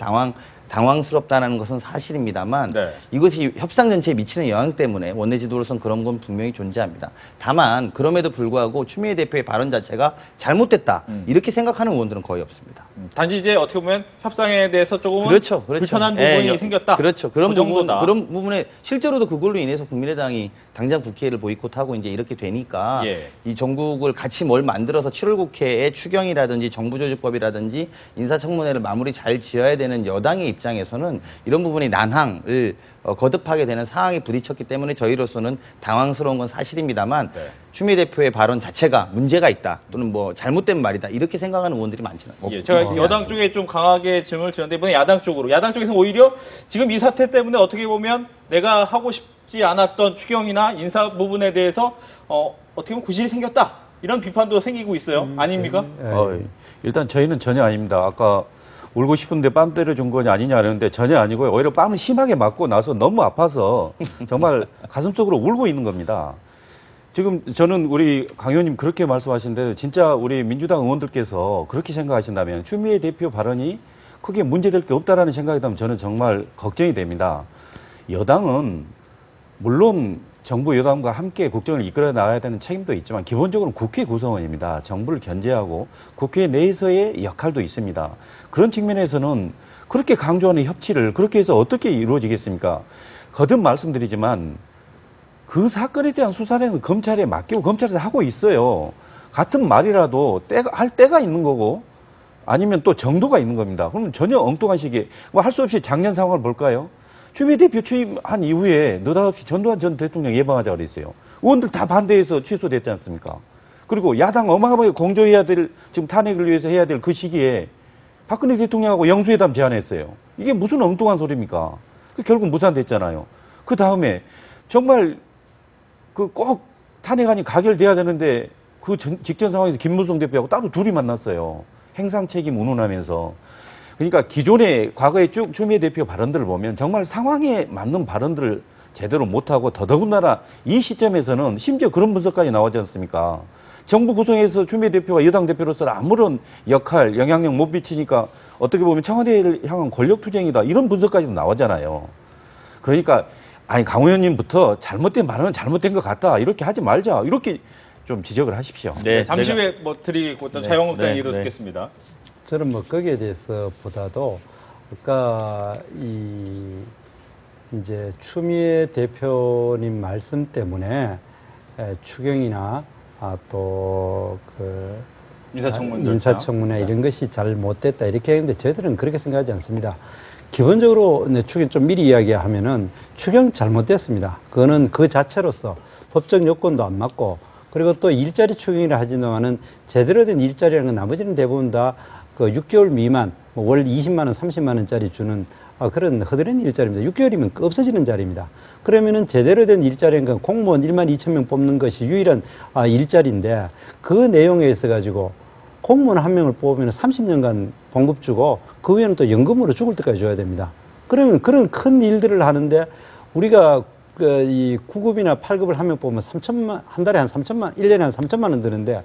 당황스럽다는 것은 사실입니다만 네. 이것이 협상 전체에 미치는 영향 때문에 원내 지도로서는 그런 건 분명히 존재합니다. 다만 그럼에도 불구하고 추미애 대표의 발언 자체가 잘못됐다 이렇게 생각하는 의원들은 거의 없습니다. 단지 이제 어떻게 보면 협상에 대해서 조금은 그렇죠. 불편한 예, 부분이 생겼다. 그렇죠. 그런 그 부분, 정도다. 그런 부분에 실제로도 그걸로 인해서 국민의당이 당장 국회를 보이콧하고 이제 이렇게 되니까 예. 이 전국을 같이 뭘 만들어서 7월 국회에 추경이라든지 정부조직법이라든지 인사청문회를 마무리 잘 지어야 되는 여당의 입장에서는 이런 부분이 난항을 거듭하게 되는 상황에 부딪혔기 때문에 저희로서는 당황스러운 건 사실입니다만 네. 추미애 대표의 발언 자체가 문제가 있다 또는 뭐 잘못된 말이다 이렇게 생각하는 의원들이 많지는 예, 제가 여당 쪽에 좀 강하게 질문을 드렸는데 이번에 야당 쪽으로. 야당 쪽에서 오히려 지금 이 사태 때문에 어떻게 보면 내가 하고 싶지 않았던 추경이나 인사 부분에 대해서 어떻게 보면 구실이 생겼다. 이런 비판도 생기고 있어요. 아닙니까? 일단 저희는 전혀 아닙니다. 아까 울고 싶은데 뺨 때려준 거냐 아니냐 하는데 전혀 아니고요. 오히려 뺨을 심하게 맞고 나서 너무 아파서 정말 가슴속으로 울고 있는 겁니다. 지금 저는 우리 강 의원님 그렇게 말씀하시는데 진짜 우리 민주당 의원들께서 그렇게 생각하신다면 추미애 대표 발언이 크게 문제될 게 없다라는 생각이라면 저는 정말 걱정이 됩니다. 여당은 물론 정부 여당과 함께 국정을 이끌어 나가야 되는 책임도 있지만 기본적으로는 국회 구성원입니다. 정부를 견제하고 국회 내에서의 역할도 있습니다. 그런 측면에서는 그렇게 강조하는 협치를 그렇게 해서 어떻게 이루어지겠습니까? 거듭 말씀드리지만 그 사건에 대한 수사는 검찰에 맡기고 검찰에서 하고 있어요. 같은 말이라도 할 때가 있는 거고 아니면 또 정도가 있는 겁니다. 그러면 전혀 엉뚱한 시기에 할 수 없이 작년 상황을 볼까요? 추미애 대표 취임한 이후에 느닷없이 전두환 전 대통령 예방하자고 그랬어요. 의원들 다 반대해서 취소됐지 않습니까? 그리고 야당 어마어마하게 공조해야 될, 지금 탄핵을 위해서 해야 될 그 시기에 박근혜 대통령하고 영수회담 제안했어요. 이게 무슨 엉뚱한 소리입니까? 결국 무산됐잖아요. 그 다음에 정말 꼭 탄핵안이 가결돼야 되는데 그 직전 상황에서 김무성 대표하고 따로 둘이 만났어요. 행상 책임 운운하면서. 그러니까 기존의 과거의 쭉 추미애 대표 발언들을 보면 정말 상황에 맞는 발언들을 제대로 못하고 더더군다나 이 시점에서는 심지어 그런 분석까지 나오지 않습니까? 정부 구성에서 추미애 대표가 여당 대표로서 아무런 역할, 영향력 못 미치니까 어떻게 보면 청와대를 향한 권력투쟁이다 이런 분석까지도 나오잖아요. 그러니까 아니 강 의원님부터 잘못된 발언은 잘못된 것 같다 이렇게 하지 말자 이렇게 좀 지적을 하십시오. 네, 잠시 후에 뭐 드리고 또 자유한국당 얘기도 듣겠습니다. 저는 뭐 거기에 대해서 보다도 아까 이제 추미애 대표님 말씀 때문에 추경이나 또 인사청문회 이런 것이 잘 못됐다 이렇게 했는데 저희들은 그렇게 생각하지 않습니다. 기본적으로 추경 좀 미리 이야기하면은 추경 잘못됐습니다. 그거는 그 자체로서 법적 요건도 안 맞고 그리고 또 일자리 추경이라 하지만은 제대로 된 일자리라는 건 나머지는 대부분 다 그 6개월 미만 월 20만 원, 30만 원짜리 주는 그런 허드렛 일자리입니다. 6개월이면 없어지는 자리입니다. 그러면은 제대로 된 일자리인 건 공무원 1만 2천 명 뽑는 것이 유일한 일자리인데 그 내용에 있어 가지고 공무원 한 명을 뽑으면 30년간 봉급 주고 그 후에는 또 연금으로 죽을 때까지 줘야 됩니다. 그러면 그런 큰 일들을 하는데 우리가 이 9급이나 8급을 한 명 뽑으면 3천만, 한 달에 한 3천만, 1년에 한 3천만 원 드는데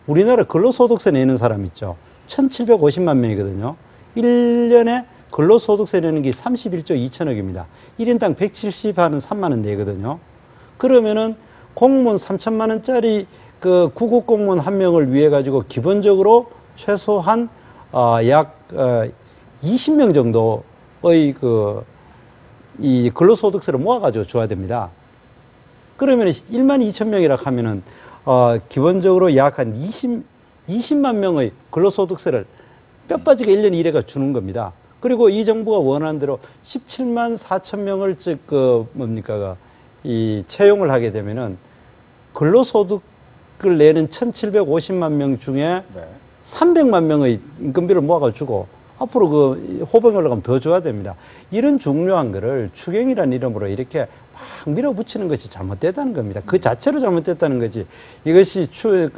우리나라 근로소득세 내는 사람 있죠. 1,750만 명이거든요. 1년에 근로소득세 내는 게 31조 2천억입니다. 1인당 170 하는 3만 원 내거든요. 그러면은 공무원 3천만 원짜리 그 9급 공무원 한 명을 위해 가지고 기본적으로 최소한 약 20명 정도의 이 근로소득세를 모아가지고 줘야 됩니다. 그러면 1만 2천 명이라 하면은 기본적으로 약 한 20만 명의 근로소득세를 뼈 빠지게 1년 1회가 주는 겁니다. 그리고 이 정부가 원하는 대로 17만 4천 명을 채용을 하게 되면은 근로소득을 내는 1,750만 명 중에 300만 명의 인건비를 모아가지고 앞으로 호봉이 올라가면 더 줘야 됩니다. 이런 중요한 거를 추경이라는 이름으로 이렇게 막 밀어붙이는 것이 잘못됐다는 겁니다. 그 자체로 잘못됐다는 거지. 이것이 추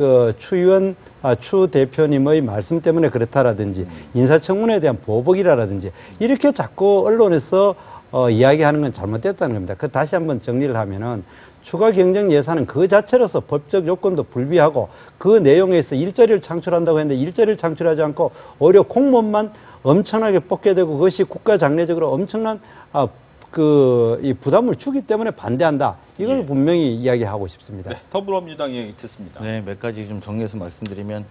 대표님의 말씀 때문에 그렇다라든지 인사청문회에 대한 보복이라든지 이렇게 자꾸 언론에서 이야기하는 건 잘못됐다는 겁니다. 다시 한번 정리를 하면은 추가 경정 예산은 그 자체로서 법적 요건도 불비하고 그 내용에서 일자리를 창출한다고 했는데 일자리를 창출하지 않고 오히려 공무원만 엄청나게 뽑게 되고 그것이 국가 장래적으로 엄청난 이 부담을 주기 때문에 반대한다. 이걸 예. 분명히 이야기하고 싶습니다. 네, 더불어민주당 얘기 듣습니다. 네, 몇 가지 좀 정리해서 말씀드리면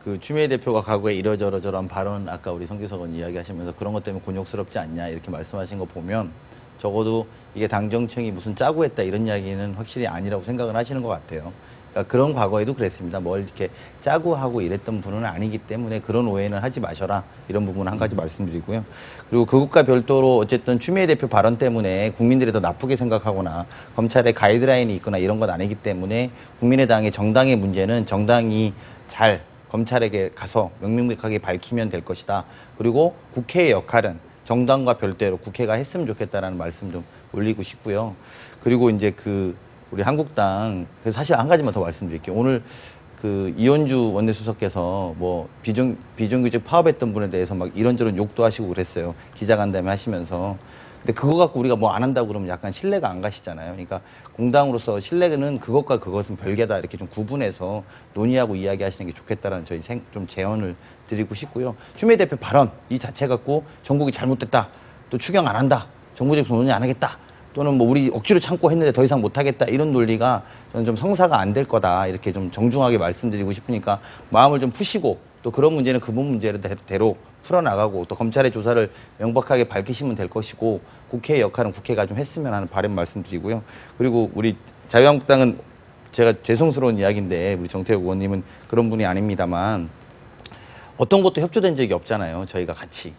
그 추미애 대표가 과거에 이러저러저런 발언 아까 우리 성기석 의원 이야기하시면서 그런 것 때문에 곤욕스럽지 않냐 이렇게 말씀하신 거 보면 적어도 이게 당정청이 무슨 짜고 했다 이런 이야기는 확실히 아니라고 생각을 하시는 것 같아요. 그러니까 그런 과거에도 그랬습니다. 뭘 이렇게 짜고 하고 이랬던 분은 아니기 때문에 그런 오해는 하지 마셔라. 이런 부분 한 가지 말씀드리고요. 그리고 그것과 별도로 어쨌든 추미애 대표 발언 때문에 국민들이 더 나쁘게 생각하거나 검찰의 가이드라인이 있거나 이런 건 아니기 때문에 국민의당의 정당의 문제는 정당이 잘 검찰에게 가서 명명백하게 밝히면 될 것이다. 그리고 국회의 역할은 정당과 별도로 국회가 했으면 좋겠다라는 말씀 좀 올리고 싶고요. 그리고 이제 우리 한국당, 사실 한 가지만 더 말씀드릴게요. 오늘 이현주 원내수석께서 뭐 비정규직 파업했던 분에 대해서 막 이런저런 욕도 하시고 그랬어요. 기자간담회 하시면서. 근데 그거 갖고 우리가 뭐 안 한다고 그러면 약간 신뢰가 안 가시잖아요. 그러니까 공당으로서 신뢰는 그것과 그것은 별개다. 이렇게 좀 구분해서 논의하고 이야기하시는 게 좋겠다라는 저희 좀 제언을 드리고 싶고요. 추미애 대표 발언 이 자체 갖고 정국이 잘못됐다. 또 추경 안 한다. 정부적 논의 안 하겠다. 또는 뭐 우리 억지로 참고 했는데 더 이상 못하겠다 이런 논리가 저는 좀 성사가 안 될 거다 이렇게 좀 정중하게 말씀드리고 싶으니까 마음을 좀 푸시고 또 그런 문제는 그분 문제대로 풀어나가고 또 검찰의 조사를 명백하게 밝히시면 될 것이고 국회의 역할은 국회가 좀 했으면 하는 바람 말씀드리고요. 그리고 우리 자유한국당은 제가 죄송스러운 이야기인데 우리 정태욱 의원님은 그런 분이 아닙니다만 어떤 것도 협조된 적이 없잖아요. 저희가 같이.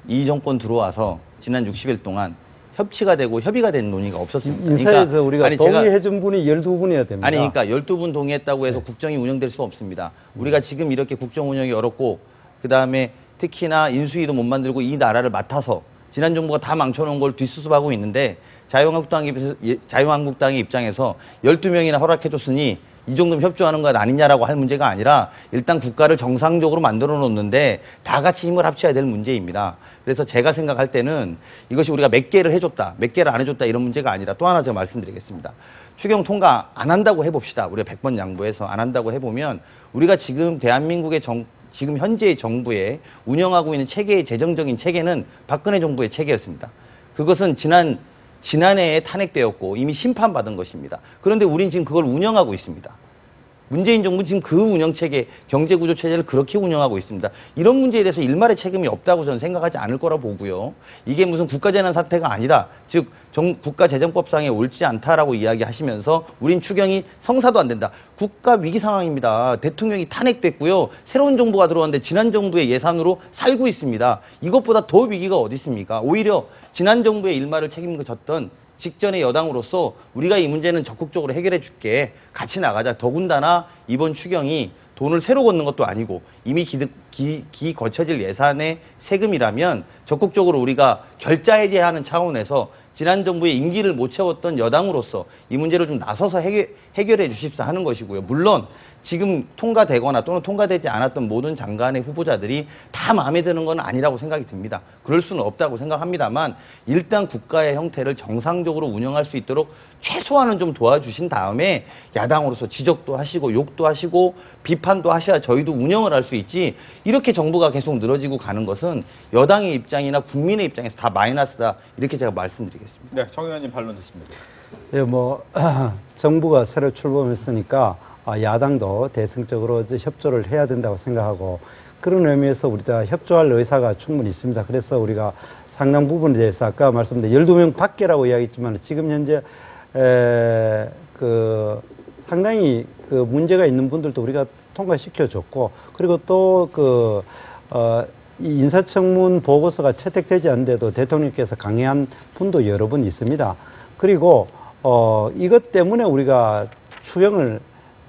이 정권 들어와서 지난 60일 동안 협치가 되고 협의가 된 논의가 없었습니다. 인사에서 우리가 동의해준 분이 12분이어야 됩니다. 아니, 그러니까 12분 동의했다고 해서 국정이 운영될 수 없습니다. 우리가 지금 이렇게 국정 운영이 어렵고 그다음에 특히나 인수위도 못 만들고 이 나라를 맡아서 지난 정부가 다 망쳐놓은 걸 뒷수습하고 있는데 자유한국당의 입장에서 12명이나 허락해줬으니 이 정도면 협조하는 것 아니냐라고 할 문제가 아니라 일단 국가를 정상적으로 만들어 놓는데 다 같이 힘을 합쳐야 될 문제입니다. 그래서 제가 생각할 때는 이것이 우리가 몇 개를 해줬다, 몇 개를 안 해줬다 이런 문제가 아니라 또 하나 제가 말씀드리겠습니다. 추경 통과 안 한다고 해봅시다. 우리가 100번 양보해서 안 한다고 해보면 우리가 지금 대한민국의 지금 현재의 정부에 운영하고 있는 체계의 재정적인 체계는 박근혜 정부의 체계였습니다. 그것은 지난해에 탄핵되었고 이미 심판받은 것입니다. 그런데 우린 지금 그걸 운영하고 있습니다. 문재인 정부는 지금 그 운영체계, 경제구조체제를 그렇게 운영하고 있습니다. 이런 문제에 대해서 일말의 책임이 없다고 저는 생각하지 않을 거라 보고요. 이게 무슨 국가재난 사태가 아니다. 즉 국가재정법상에 옳지 않다라고 이야기하시면서 우린 추경이 성사도 안 된다. 국가 위기 상황입니다. 대통령이 탄핵됐고요. 새로운 정부가 들어왔는데 지난 정부의 예산으로 살고 있습니다. 이것보다 더 위기가 어디 있습니까? 오히려 지난 정부의 일말을 책임졌던 직전의 여당으로서 우리가 이 문제는 적극적으로 해결해 줄게. 같이 나가자. 더군다나 이번 추경이 돈을 새로 걷는 것도 아니고 이미 거쳐질 예산의 세금이라면 적극적으로 우리가 결자 해제하는 차원에서 지난 정부의 임기를 못 채웠던 여당으로서 이 문제를 좀 나서서 해결해 주십사 하는 것이고요. 물론 지금 통과되거나 또는 통과되지 않았던 모든 장관의 후보자들이 다 마음에 드는 건 아니라고 생각이 듭니다. 그럴 수는 없다고 생각합니다만 일단 국가의 형태를 정상적으로 운영할 수 있도록 최소한은 좀 도와주신 다음에 야당으로서 지적도 하시고 욕도 하시고 비판도 하셔야 저희도 운영을 할 수 있지 이렇게 정부가 계속 늘어지고 가는 것은 여당의 입장이나 국민의 입장에서 다 마이너스다 이렇게 제가 말씀드리겠습니다. 네, 정 의원님 반론 듣습니다. 예, 정부가 새로 출범했으니까 야당도 대승적으로 협조를 해야 된다고 생각하고 그런 의미에서 우리가 협조할 의사가 충분히 있습니다. 그래서 우리가 상당 부분에 대해서 아까 말씀드린 12명 밖에라고 이야기했지만 지금 현재 상당히 문제가 있는 분들도 우리가 통과시켜줬고 그리고 또 이 인사청문 보고서가 채택되지 않는데도 대통령께서 강행한 분도 여러 분 있습니다. 그리고 이것 때문에 우리가 추경을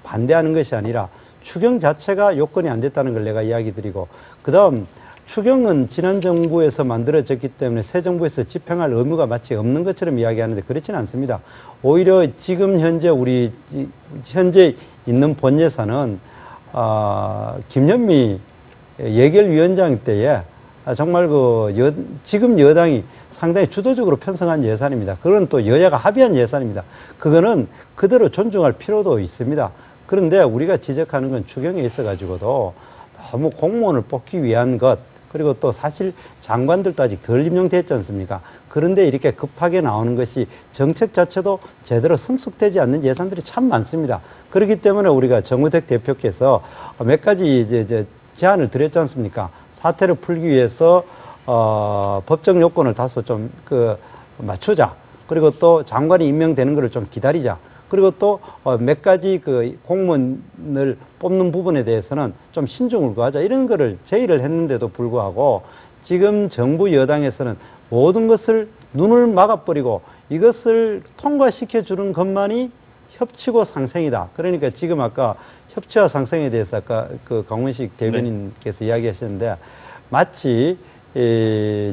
반대하는 것이 아니라 추경 자체가 요건이 안 됐다는 걸 내가 이야기 드리고 그 다음 추경은 지난 정부에서 만들어졌기 때문에 새 정부에서 집행할 의무가 마치 없는 것처럼 이야기하는데 그렇지는 않습니다. 오히려 지금 현재 현재 있는 본 예산은 김현미 예결위원장 때에 정말 지금 여당이 상당히 주도적으로 편성한 예산입니다. 그건 또 여야가 합의한 예산입니다. 그거는 그대로 존중할 필요도 있습니다. 그런데 우리가 지적하는 건 추경에 있어가지고도 너무 공무원을 뽑기 위한 것, 그리고 또 사실 장관들도 아직 덜 임명됐지 않습니까? 그런데 이렇게 급하게 나오는 것이 정책 자체도 제대로 성숙되지 않는 예산들이 참 많습니다. 그렇기 때문에 우리가 정우택 대표께서 몇 가지 이제 제안을 드렸지 않습니까? 사태를 풀기 위해서 법적 요건을 다소 좀 맞추자. 그리고 또 장관이 임명되는 것을 좀 기다리자. 그리고 또 몇 가지 공무원을 뽑는 부분에 대해서는 좀 신중을 구하자. 이런 거를 제의를 했는데도 불구하고 지금 정부 여당에서는 모든 것을 눈을 막아버리고 이것을 통과시켜 주는 것만이 협치고 상생이다. 그러니까 지금 아까 협치와 상생에 대해서 아까 강원식 대변인께서 이야기하셨는데 마치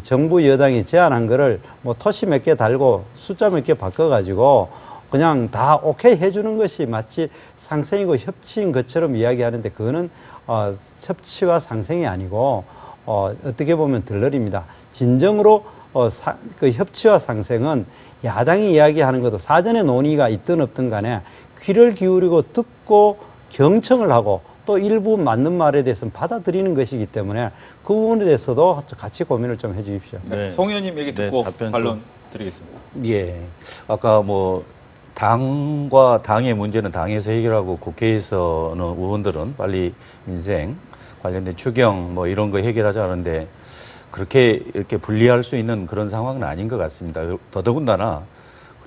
정부 여당이 제안한 거를 뭐 토시 몇 개 달고 숫자 몇 개 바꿔가지고 그냥 다 오케이 해주는 것이 마치 상생이고 협치인 것처럼 이야기하는데 그거는 협치와 상생이 아니고 어떻게 보면 들러리입니다. 진정으로 그 협치와 상생은 야당이 이야기하는 것도 사전에 논의가 있든 없든 간에 귀를 기울이고 듣고 경청을 하고 또 일부 맞는 말에 대해서는 받아들이는 것이기 때문에 그 부분에 대해서도 같이 고민을 좀 해 주십시오. 네. 송 의원님 얘기 듣고 답변 반론 드리겠습니다. 예. 아까 뭐 당과 당의 문제는 당에서 해결하고 국회에서는 의원들은 빨리 민생 관련된 추경 뭐 이런 거 해결하자 하는데 그렇게 이렇게 분리할 수 있는 그런 상황은 아닌 것 같습니다. 더더군다나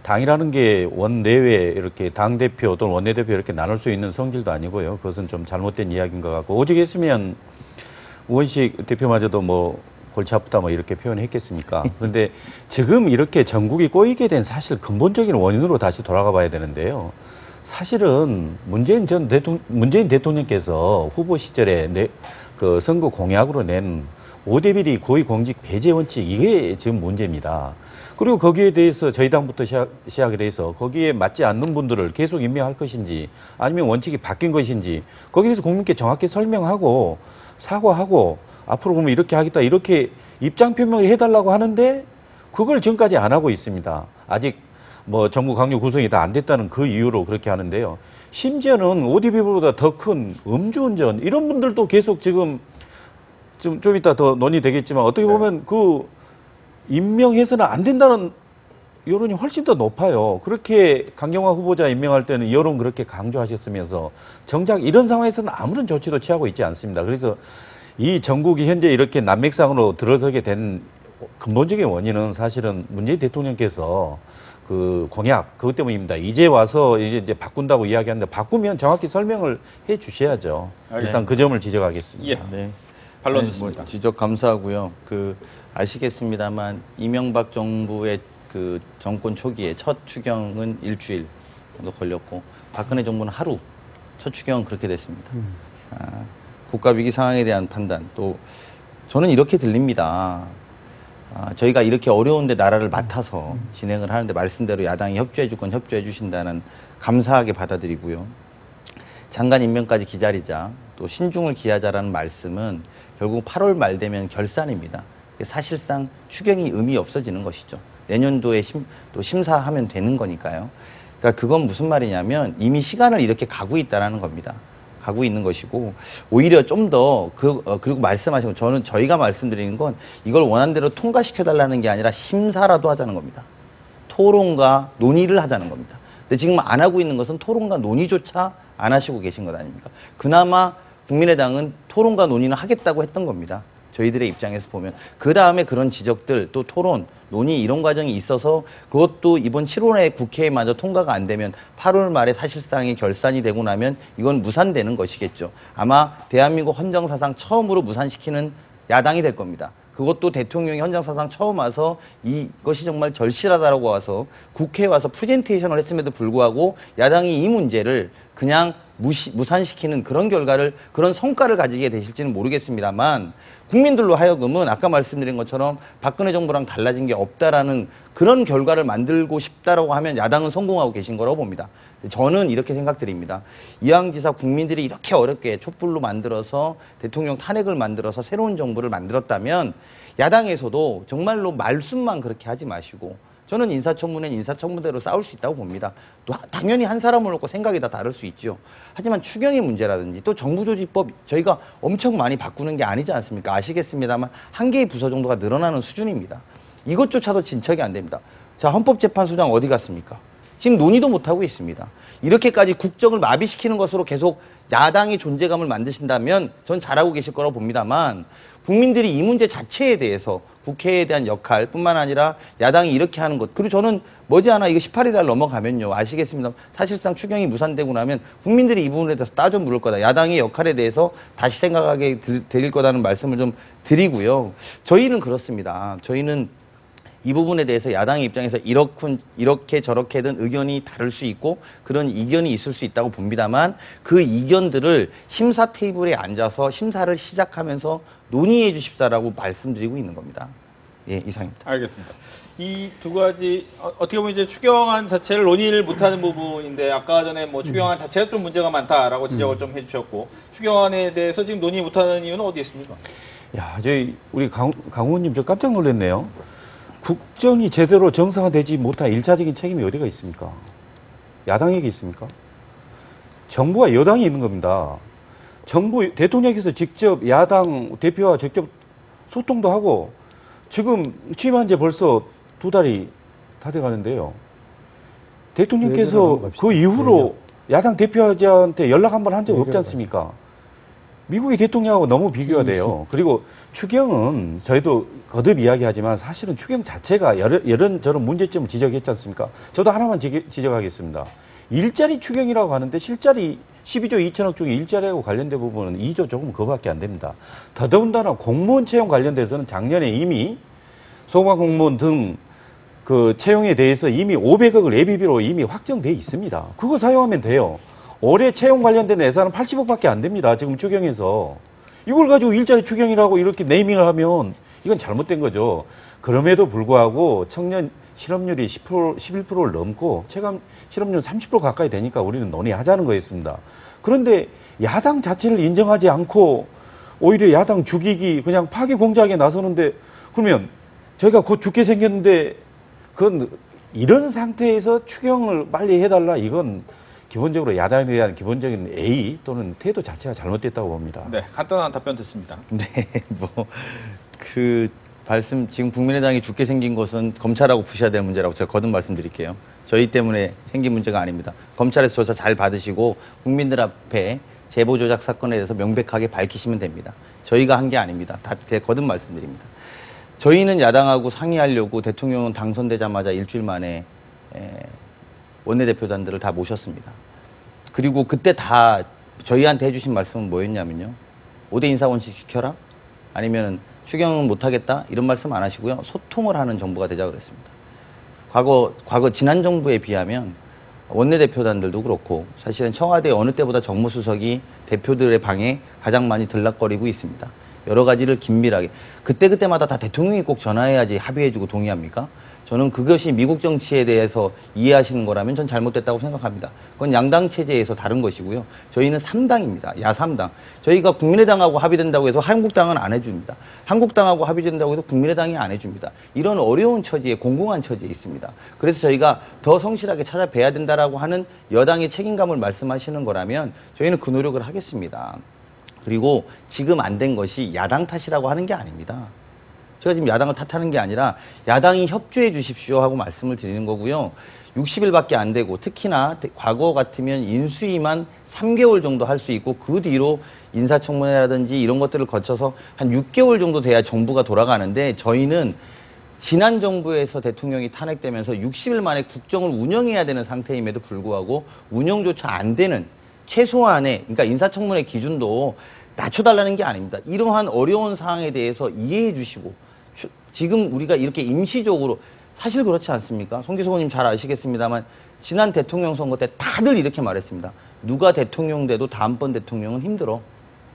당이라는 게 원내외 이렇게 당대표 또는 원내대표 이렇게 나눌 수 있는 성질도 아니고요. 그것은 좀 잘못된 이야기인 것 같고 오직 했으면 우원식 대표마저도 뭐 골치 아프다 뭐 이렇게 표현했겠습니까? 그런데 지금 이렇게 전국이 꼬이게 된 사실 근본적인 원인으로 다시 돌아가 봐야 되는데요. 사실은 문재인 대통령께서 후보 시절에 그 선거 공약으로 낸 5대 비리 고위공직 배제 원칙 이게 지금 문제입니다. 그리고 거기에 대해서 저희 당부터 시작을 해서 거기에 맞지 않는 분들을 계속 임명할 것인지 아니면 원칙이 바뀐 것인지 거기에 대해서 국민께 정확히 설명하고 사과하고 앞으로 보면 이렇게 하겠다 이렇게 입장 표명을 해달라고 하는데 그걸 지금까지 안 하고 있습니다. 아직 뭐 정부 강요 구성이 다 안 됐다는 그 이유로 그렇게 하는데요. 심지어는 ODB보다 더 큰 음주운전 이런 분들도 계속 지금 좀 이따 더 논의되겠지만 어떻게 보면 그 임명해서는 안 된다는 여론이 훨씬 더 높아요. 그렇게 강경화 후보자 임명할 때는 여론 그렇게 강조하셨으면서 정작 이런 상황에서는 아무런 조치도 취하고 있지 않습니다. 그래서 이 전국이 현재 이렇게 난맥상으로 들어서게 된 근본적인 원인은 사실은 문재인 대통령께서 그 공약 그것 때문입니다. 이제 와서 이제 바꾼다고 이야기하는데 바꾸면 정확히 설명을 해 주셔야죠. 일단 그 점을 지적하겠습니다. 예. 네. 반론 네, 듣습니다. 지적 감사하고요. 아시겠습니다만 이명박 정부의 그 정권 초기에 첫 추경은 일주일 정도 걸렸고 박근혜 정부는 하루 첫 추경은 그렇게 됐습니다. 국가 위기 상황에 대한 판단 또 저는 이렇게 들립니다. 저희가 이렇게 어려운데 나라를 맡아서 진행을 하는데 말씀대로 야당이 협조해 줄 건 협조해 주신다는 감사하게 받아들이고요. 장관 임명까지 기다리자 또 신중을 기하자라는 말씀은 결국 8월 말 되면 결산입니다. 사실상 추경이 의미 없어지는 것이죠. 내년도에 또 심사하면 되는 거니까요. 그러니까 그건 무슨 말이냐면 이미 시간을 이렇게 가고 있다라는 겁니다. 가고 있는 것이고 오히려 좀 더 그리고 말씀하신 거 저희가 말씀드리는 건 이걸 원하는 대로 통과시켜 달라는 게 아니라 심사라도 하자는 겁니다. 토론과 논의를 하자는 겁니다. 근데 지금 안 하고 있는 것은 토론과 논의조차 안 하시고 계신 것 아닙니까? 그나마 국민의당은 토론과 논의는 하겠다고 했던 겁니다. 저희들의 입장에서 보면 그 다음에 그런 지적들 또 토론, 논의 이런 과정이 있어서 그것도 이번 7월에 국회에 마저 통과가 안 되면 8월 말에 사실상의 결산이 되고 나면 이건 무산되는 것이겠죠. 아마 대한민국 헌정사상 처음으로 무산시키는 야당이 될 겁니다. 그것도 대통령이 헌정사상 처음 와서 이것이 정말 절실하다라고 와서 국회에 와서 프레젠테이션을 했음에도 불구하고 야당이 이 문제를 그냥 무산시키는 그런 결과를 그런 성과를 가지게 되실지는 모르겠습니다만 국민들로 하여금은 아까 말씀드린 것처럼 박근혜 정부랑 달라진 게 없다라는 그런 결과를 만들고 싶다라고 하면 야당은 성공하고 계신 거라고 봅니다. 저는 이렇게 생각드립니다. 이왕지사 국민들이 이렇게 어렵게 촛불로 만들어서 대통령 탄핵을 만들어서 새로운 정부를 만들었다면 야당에서도 정말로 말씀만 그렇게 하지 마시고 저는 인사청문회는 인사청문회로 싸울 수 있다고 봅니다. 또 당연히 한 사람을 놓고 생각이 다 다를 수 있죠. 하지만 추경의 문제라든지 또 정부조직법 저희가 엄청 많이 바꾸는 게 아니지 않습니까? 아시겠습니다만 한 개의 부서 정도가 늘어나는 수준입니다. 이것조차도 진척이 안 됩니다. 자, 헌법재판소장 어디 갔습니까? 지금 논의도 못하고 있습니다. 이렇게까지 국정을 마비시키는 것으로 계속 야당의 존재감을 만드신다면 전 잘하고 계실 거라고 봅니다만 국민들이 이 문제 자체에 대해서 국회에 대한 역할뿐만 아니라 야당이 이렇게 하는 것 그리고 저는 머지않아 이거 18일 날 넘어가면요. 아시겠습니다. 사실상 추경이 무산되고 나면 국민들이 이 부분에 대해서 따져 물을 거다. 야당의 역할에 대해서 다시 생각하게 될 거다는 말씀을 좀 드리고요. 저희는 그렇습니다. 저희는 이 부분에 대해서 야당의 입장에서 이렇게 저렇게든 의견이 다를 수 있고 그런 이견이 있을 수 있다고 봅니다만 그 이견들을 심사 테이블에 앉아서 심사를 시작하면서 논의해 주십사라고 말씀드리고 있는 겁니다. 예, 이상입니다. 알겠습니다. 이 두 가지 어떻게 보면 이제 추경안 자체를 논의를 못하는 부분인데 아까 전에 뭐 추경안 자체가 좀 문제가 많다라고 지적을 좀 해주셨고 추경안에 대해서 지금 논의 못하는 이유는 어디 있습니까? 야, 우리 강 의원님 저 깜짝 놀랐네요. 국정이 제대로 정상화되지 못한 일차적인 책임이 어디가 있습니까? 야당에게 있습니까? 정부와 여당이 있는 겁니다. 정부, 대통령께서 직접 야당 대표와 직접 소통도 하고 지금 취임한 지 벌써 2달이 다 돼가는데요. 대통령께서 그 이후로 야당 대표한테 연락 한 번 한 적 없지 않습니까? 미국의 대통령하고 너무 비교가 돼요. 그리고 추경은 저희도 거듭 이야기하지만 사실은 추경 자체가 이런저런 문제점을 지적했지 않습니까? 저도 하나만 지적하겠습니다. 일자리 추경이라고 하는데 실자리 12조 2천억 중에 일자리하고 관련된 부분은 2조 조금 그거밖에 안 됩니다. 더더군다나 공무원 채용 관련돼서는 작년에 이미 소방 공무원 등 그 채용에 대해서 이미 500억을 예비비로 이미 확정돼 있습니다. 그거 사용하면 돼요. 올해 채용 관련된 예산은 80억밖에 안 됩니다. 지금 추경에서. 이걸 가지고 일자리 추경이라고 이렇게 네이밍을 하면 이건 잘못된 거죠. 그럼에도 불구하고 청년 실업률이 10%, 11%를 넘고 체감 실업률 30% 가까이 되니까 우리는 논의하자는 거였습니다. 그런데 야당 자체를 인정하지 않고 오히려 야당 죽이기 그냥 파기 공작에 나서는데 그러면 저희가 곧 죽게 생겼는데 그건 이런 상태에서 추경을 빨리 해달라 이건 기본적으로 야당에 대한 기본적인 A 또는 태도 자체가 잘못됐다고 봅니다. 네, 간단한 답변 듣습니다. 네, 지금 국민의당이 죽게 생긴 것은 검찰하고 푸셔야 될 문제라고 제가 거듭 말씀드릴게요. 저희 때문에 생긴 문제가 아닙니다. 검찰에서 조사 잘 받으시고 국민들 앞에 제보 조작 사건에 대해서 명백하게 밝히시면 됩니다. 저희가 한 게 아닙니다. 다 제가 거듭 말씀드립니다. 저희는 야당하고 상의하려고 대통령은 당선되자마자 일주일 만에 원내대표단들을 다 모셨습니다. 그리고 그때 다 저희한테 해주신 말씀은 뭐였냐면요. 5대 인사원칙 지켜라? 아니면 추경은 못하겠다? 이런 말씀 안 하시고요. 소통을 하는 정부가 되자 그랬습니다. 과거 지난 정부에 비하면 원내대표단들도 그렇고 사실은 청와대 어느 때보다 정무수석이 대표들의 방에 가장 많이 들락거리고 있습니다. 여러 가지를 긴밀하게. 그때마다 다 대통령이 꼭 전화해야지 합의해주고 동의합니까? 저는 그것이 미국 정치에 대해서 이해하시는 거라면 전 잘못됐다고 생각합니다. 그건 양당 체제에서 다른 것이고요. 저희는 3당입니다. 야3당. 저희가 국민의당하고 합의된다고 해서 한국당은 안 해줍니다. 한국당하고 합의된다고 해서 국민의당이 안 해줍니다. 이런 어려운 처지에 공공한 처지에 있습니다. 그래서 저희가 더 성실하게 찾아뵈야 된다라고 하는 여당의 책임감을 말씀하시는 거라면 저희는 그 노력을 하겠습니다. 그리고 지금 안 된 것이 야당 탓이라고 하는 게 아닙니다. 제가 지금 야당을 탓하는 게 아니라 야당이 협조해 주십시오 하고 말씀을 드리는 거고요. 60일밖에 안 되고 특히나 과거 같으면 인수위만 3개월 정도 할 수 있고 그 뒤로 인사청문회라든지 이런 것들을 거쳐서 한 6개월 정도 돼야 정부가 돌아가는데 저희는 지난 정부에서 대통령이 탄핵되면서 60일 만에 국정을 운영해야 되는 상태임에도 불구하고 운영조차 안 되는 최소한의 그러니까 인사청문회 기준도 낮춰달라는 게 아닙니다. 이러한 어려운 상황에 대해서 이해해 주시고 지금 우리가 이렇게 임시적으로 사실 그렇지 않습니까? 송기석 의원님 잘 아시겠습니다만 지난 대통령 선거 때 다들 이렇게 말했습니다. 누가 대통령 돼도 다음번 대통령은 힘들어.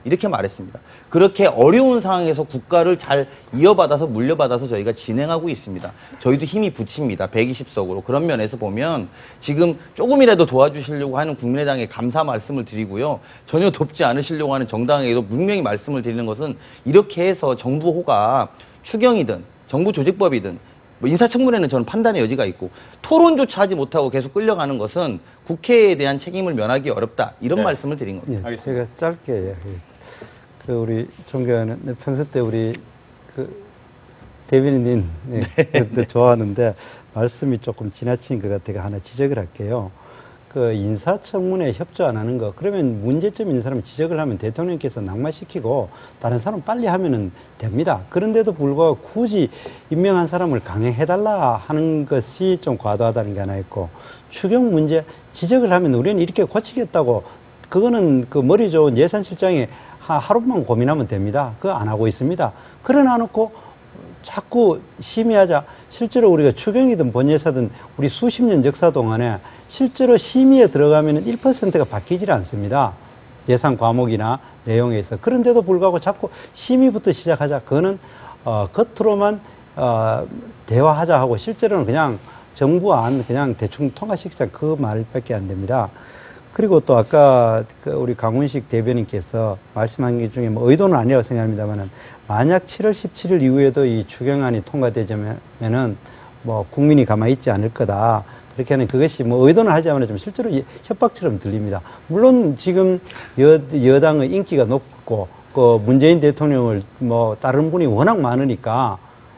이렇게 말했습니다. 그렇게 어려운 상황에서 국가를 잘 이어받아서 물려받아서 저희가 진행하고 있습니다. 저희도 힘이 붙입니다. 120석으로. 그런 면에서 보면 지금 조금이라도 도와주시려고 하는 국민의당에 감사 말씀을 드리고요. 전혀 돕지 않으시려고 하는 정당에도 분명히 말씀을 드리는 것은 이렇게 해서 정부 호가 추경이든 정부 조직법이든 뭐 인사청문회는 저는 판단의 여지가 있고 토론조차 하지 못하고 계속 끌려가는 것은 국회에 대한 책임을 면하기 어렵다. 이런 네. 말씀을 드린 겁니다. 예, 제가 짧게 그 우리 존경하는 평소 때 우리 그 대변인님 네. 좋아하는데 말씀이 조금 지나친 것 같아서 하나 지적을 할게요. 그 인사청문회 협조 안 하는 거 그러면 문제점 있는 사람 지적을 하면 대통령께서 낙마시키고 다른 사람 빨리 하면은 됩니다. 그런데도 불구하고 굳이 임명한 사람을 강행해달라 하는 것이 좀 과도하다는 게 하나 있고 추경 문제 지적을 하면 우리는 이렇게 고치겠다고 그거는 그 머리 좋은 예산실장이 하루만 고민하면 됩니다. 그거 안 하고 있습니다. 그러나 놓고 자꾸 심의하자. 실제로 우리가 추경이든 본예사든 우리 수십 년 역사 동안에 실제로 심의에 들어가면 1%가 바뀌질 않습니다. 예산 과목이나 내용에 있어. 그런데도 불구하고 자꾸 심의부터 시작하자. 그거는 겉으로만 대화하자 하고 실제로는 그냥 정부안 그냥 대충 통과시키자 그 말밖에 안 됩니다. 그리고 또 아까 우리 강훈식 대변인께서 말씀한 게 중에 뭐 의도는 아니라고 생각합니다만은 만약 7월 17일 이후에도 이 추경안이 통과되자면은 뭐 국민이 가만히 있지 않을 거다. 그렇게 하는 그것이 뭐 의도는 하지 않으면 좀 실제로 협박처럼 들립니다. 물론 지금 여당의 인기가 높고 그 문재인 대통령을 뭐 다른 분이 워낙 많으니까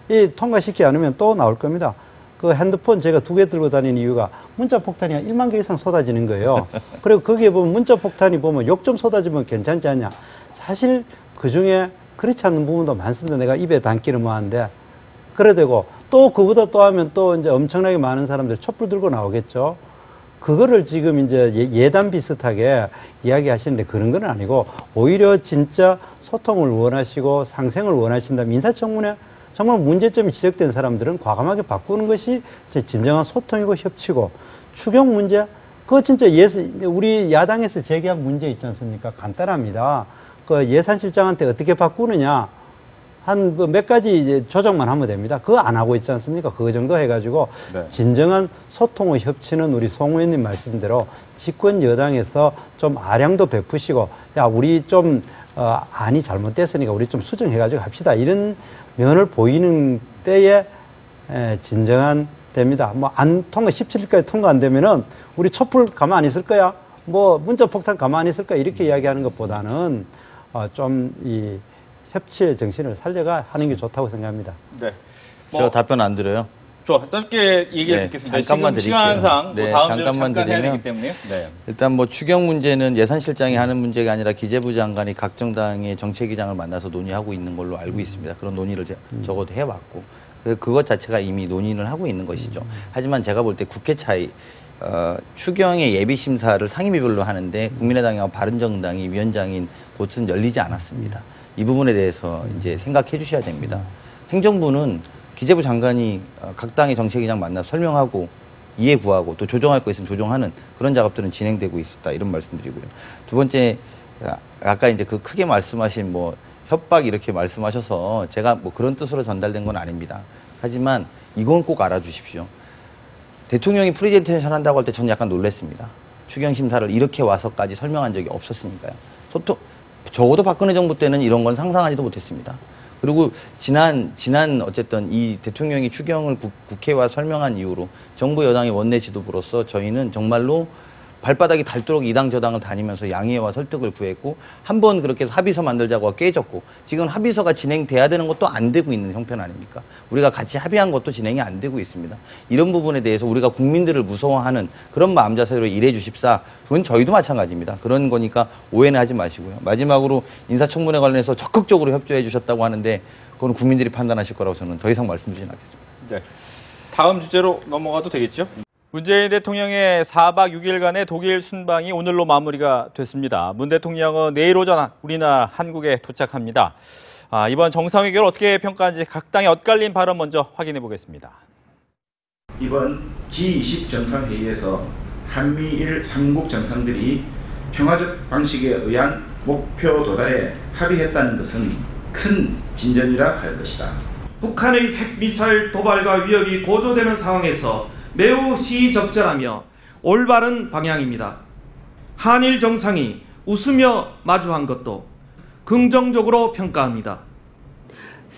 이 통과시키지 않으면 또 나올 겁니다. 그 핸드폰 제가 2개 들고 다니는 이유가 문자 폭탄이 한 1만 개 이상 쏟아지는 거예요. 그리고 거기에 보면 문자 폭탄이 보면 욕 좀 쏟아지면 괜찮지 않냐. 사실 그 중에 그렇지 않는 부분도 많습니다. 내가 입에 담기는 뭐한데. 그래 되고 또 그보다 또 하면 또 이제 엄청나게 많은 사람들 촛불 들고 나오겠죠. 그거를 지금 이제 예단 비슷하게 이야기하시는데 그런 건 아니고 오히려 진짜 소통을 원하시고 상생을 원하신다면 인사청문회 정말 문제점이 지적된 사람들은 과감하게 바꾸는 것이 진정한 소통이고 협치고 추경 문제 그거 진짜 우리 야당에서 제기한 문제 있지 않습니까? 간단합니다. 그 예산실장한테 어떻게 바꾸느냐 한 몇 가지 이제 조정만 하면 됩니다. 그거 안 하고 있지 않습니까? 그 정도 해가지고 네. 진정한 소통의 협치는 우리 송 의원님 말씀대로 집권 여당에서 좀 아량도 베푸시고 야 우리 좀 안이 잘못됐으니까 우리 좀 수정해가지고 합시다. 이런 면을 보이는 때에 진정한 됩니다. 뭐 안 통과 17일까지 통과 안 되면은 우리 촛불 가만 안 있을 거야. 뭐 문자 폭탄 가만 안 있을 거야. 이렇게 이야기하는 것보다는 좀 이 협치의 정신을 살려가 하는 게 좋다고 생각합니다. 네. 저 답변 안 드려요. 짧게 얘기를 네, 듣겠습니다. 잠깐만 지금 드릴게요. 시간상 네, 다음 주에 잠깐만 잠깐 해야 드리면 되기 때문에. 네. 일단 뭐 추경 문제는 예산실장이 하는 문제가 아니라 기재부 장관이 각 정당의 정책위장을 만나서 논의하고 있는 걸로 알고 있습니다. 그런 논의를 적어도 해왔고 그것 자체가 이미 논의를 하고 있는 것이죠. 하지만 제가 볼 때 국회 차이 추경의 예비심사를 상임위별로 하는데 국민의당과 바른정당이 위원장인 곳은 열리지 않았습니다. 이 부분에 대해서 이제 생각해 주셔야 됩니다. 행정부는 기재부 장관이 각 당의 정책위장 만나서 설명하고 이해 구하고 또 조정할 거 있으면 조정하는 그런 작업들은 진행되고 있었다 이런 말씀드리고요. 두 번째 아까 이제 그 크게 말씀하신 뭐 협박 이렇게 말씀하셔서 제가 뭐 그런 뜻으로 전달된 건 아닙니다. 하지만 이건 꼭 알아주십시오. 대통령이 프레젠테이션 한다고 할 때 저는 약간 놀랐습니다. 추경 심사를 이렇게 와서까지 설명한 적이 없었으니까요. 적어도 박근혜 정부 때는 이런 건 상상하지도 못했습니다. 그리고 지난 어쨌든 이 대통령이 추경을 국회와 설명한 이후로 정부 여당의 원내 지도부로서 저희는 정말로 발바닥이 닳도록 이 당 저 당을 다니면서 양해와 설득을 구했고 한 번 그렇게 해서 합의서 만들자고 깨졌고 지금 합의서가 진행돼야 되는 것도 안 되고 있는 형편 아닙니까? 우리가 같이 합의한 것도 진행이 안 되고 있습니다. 이런 부분에 대해서 우리가 국민들을 무서워하는 그런 마음 자세로 일해 주십사. 그건 저희도 마찬가지입니다. 그런 거니까 오해는 하지 마시고요. 마지막으로 인사청문회 관련해서 적극적으로 협조해 주셨다고 하는데 그건 국민들이 판단하실 거라고 저는 더 이상 말씀드리진 않겠습니다. 네. 다음 주제로 넘어가도 되겠죠? 문재인 대통령의 4박 6일간의 독일 순방이 오늘로 마무리가 됐습니다. 문 대통령은 내일 오전 우리나라 한국에 도착합니다. 이번 정상회견을 어떻게 평가하는지 각 당의 엇갈린 발언 먼저 확인해 보겠습니다. 이번 G20 정상회의에서 한미일 3국 정상들이 평화적 방식에 의한 목표 도달에 합의했다는 것은 큰 진전이라 할 것이다. 북한의 핵미사일 도발과 위협이 고조되는 상황에서 매우 시적절하며 올바른 방향입니다. 한일 정상이 웃으며 마주한 것도 긍정적으로 평가합니다.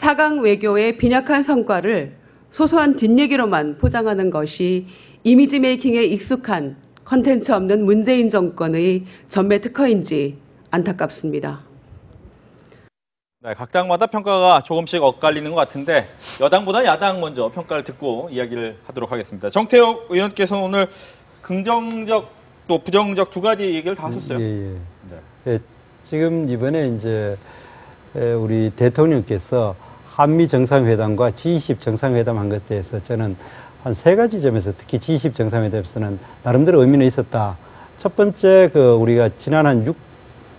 4강 외교의 빈약한 성과를 소소한 뒷얘기로만 포장하는 것이 이미지 메이킹에 익숙한 컨텐츠 없는 문재인 정권의 전매 특허인지 안타깝습니다. 네, 각 당마다 평가가 조금씩 엇갈리는 것 같은데 여당보다 야당 먼저 평가를 듣고 이야기를 하도록 하겠습니다. 정태욱 의원께서는 오늘 긍정적 또 부정적 두 가지 얘기를 다 하셨어요. 예. 예, 지금 이번에 이제 우리 대통령께서 한미 정상회담과 G20 정상회담 한 것에 대해서 저는 한 세 가지 점에서 특히 G20 정상회담에서는 나름대로 의미는 있었다. 첫 번째, 우리가 지난 한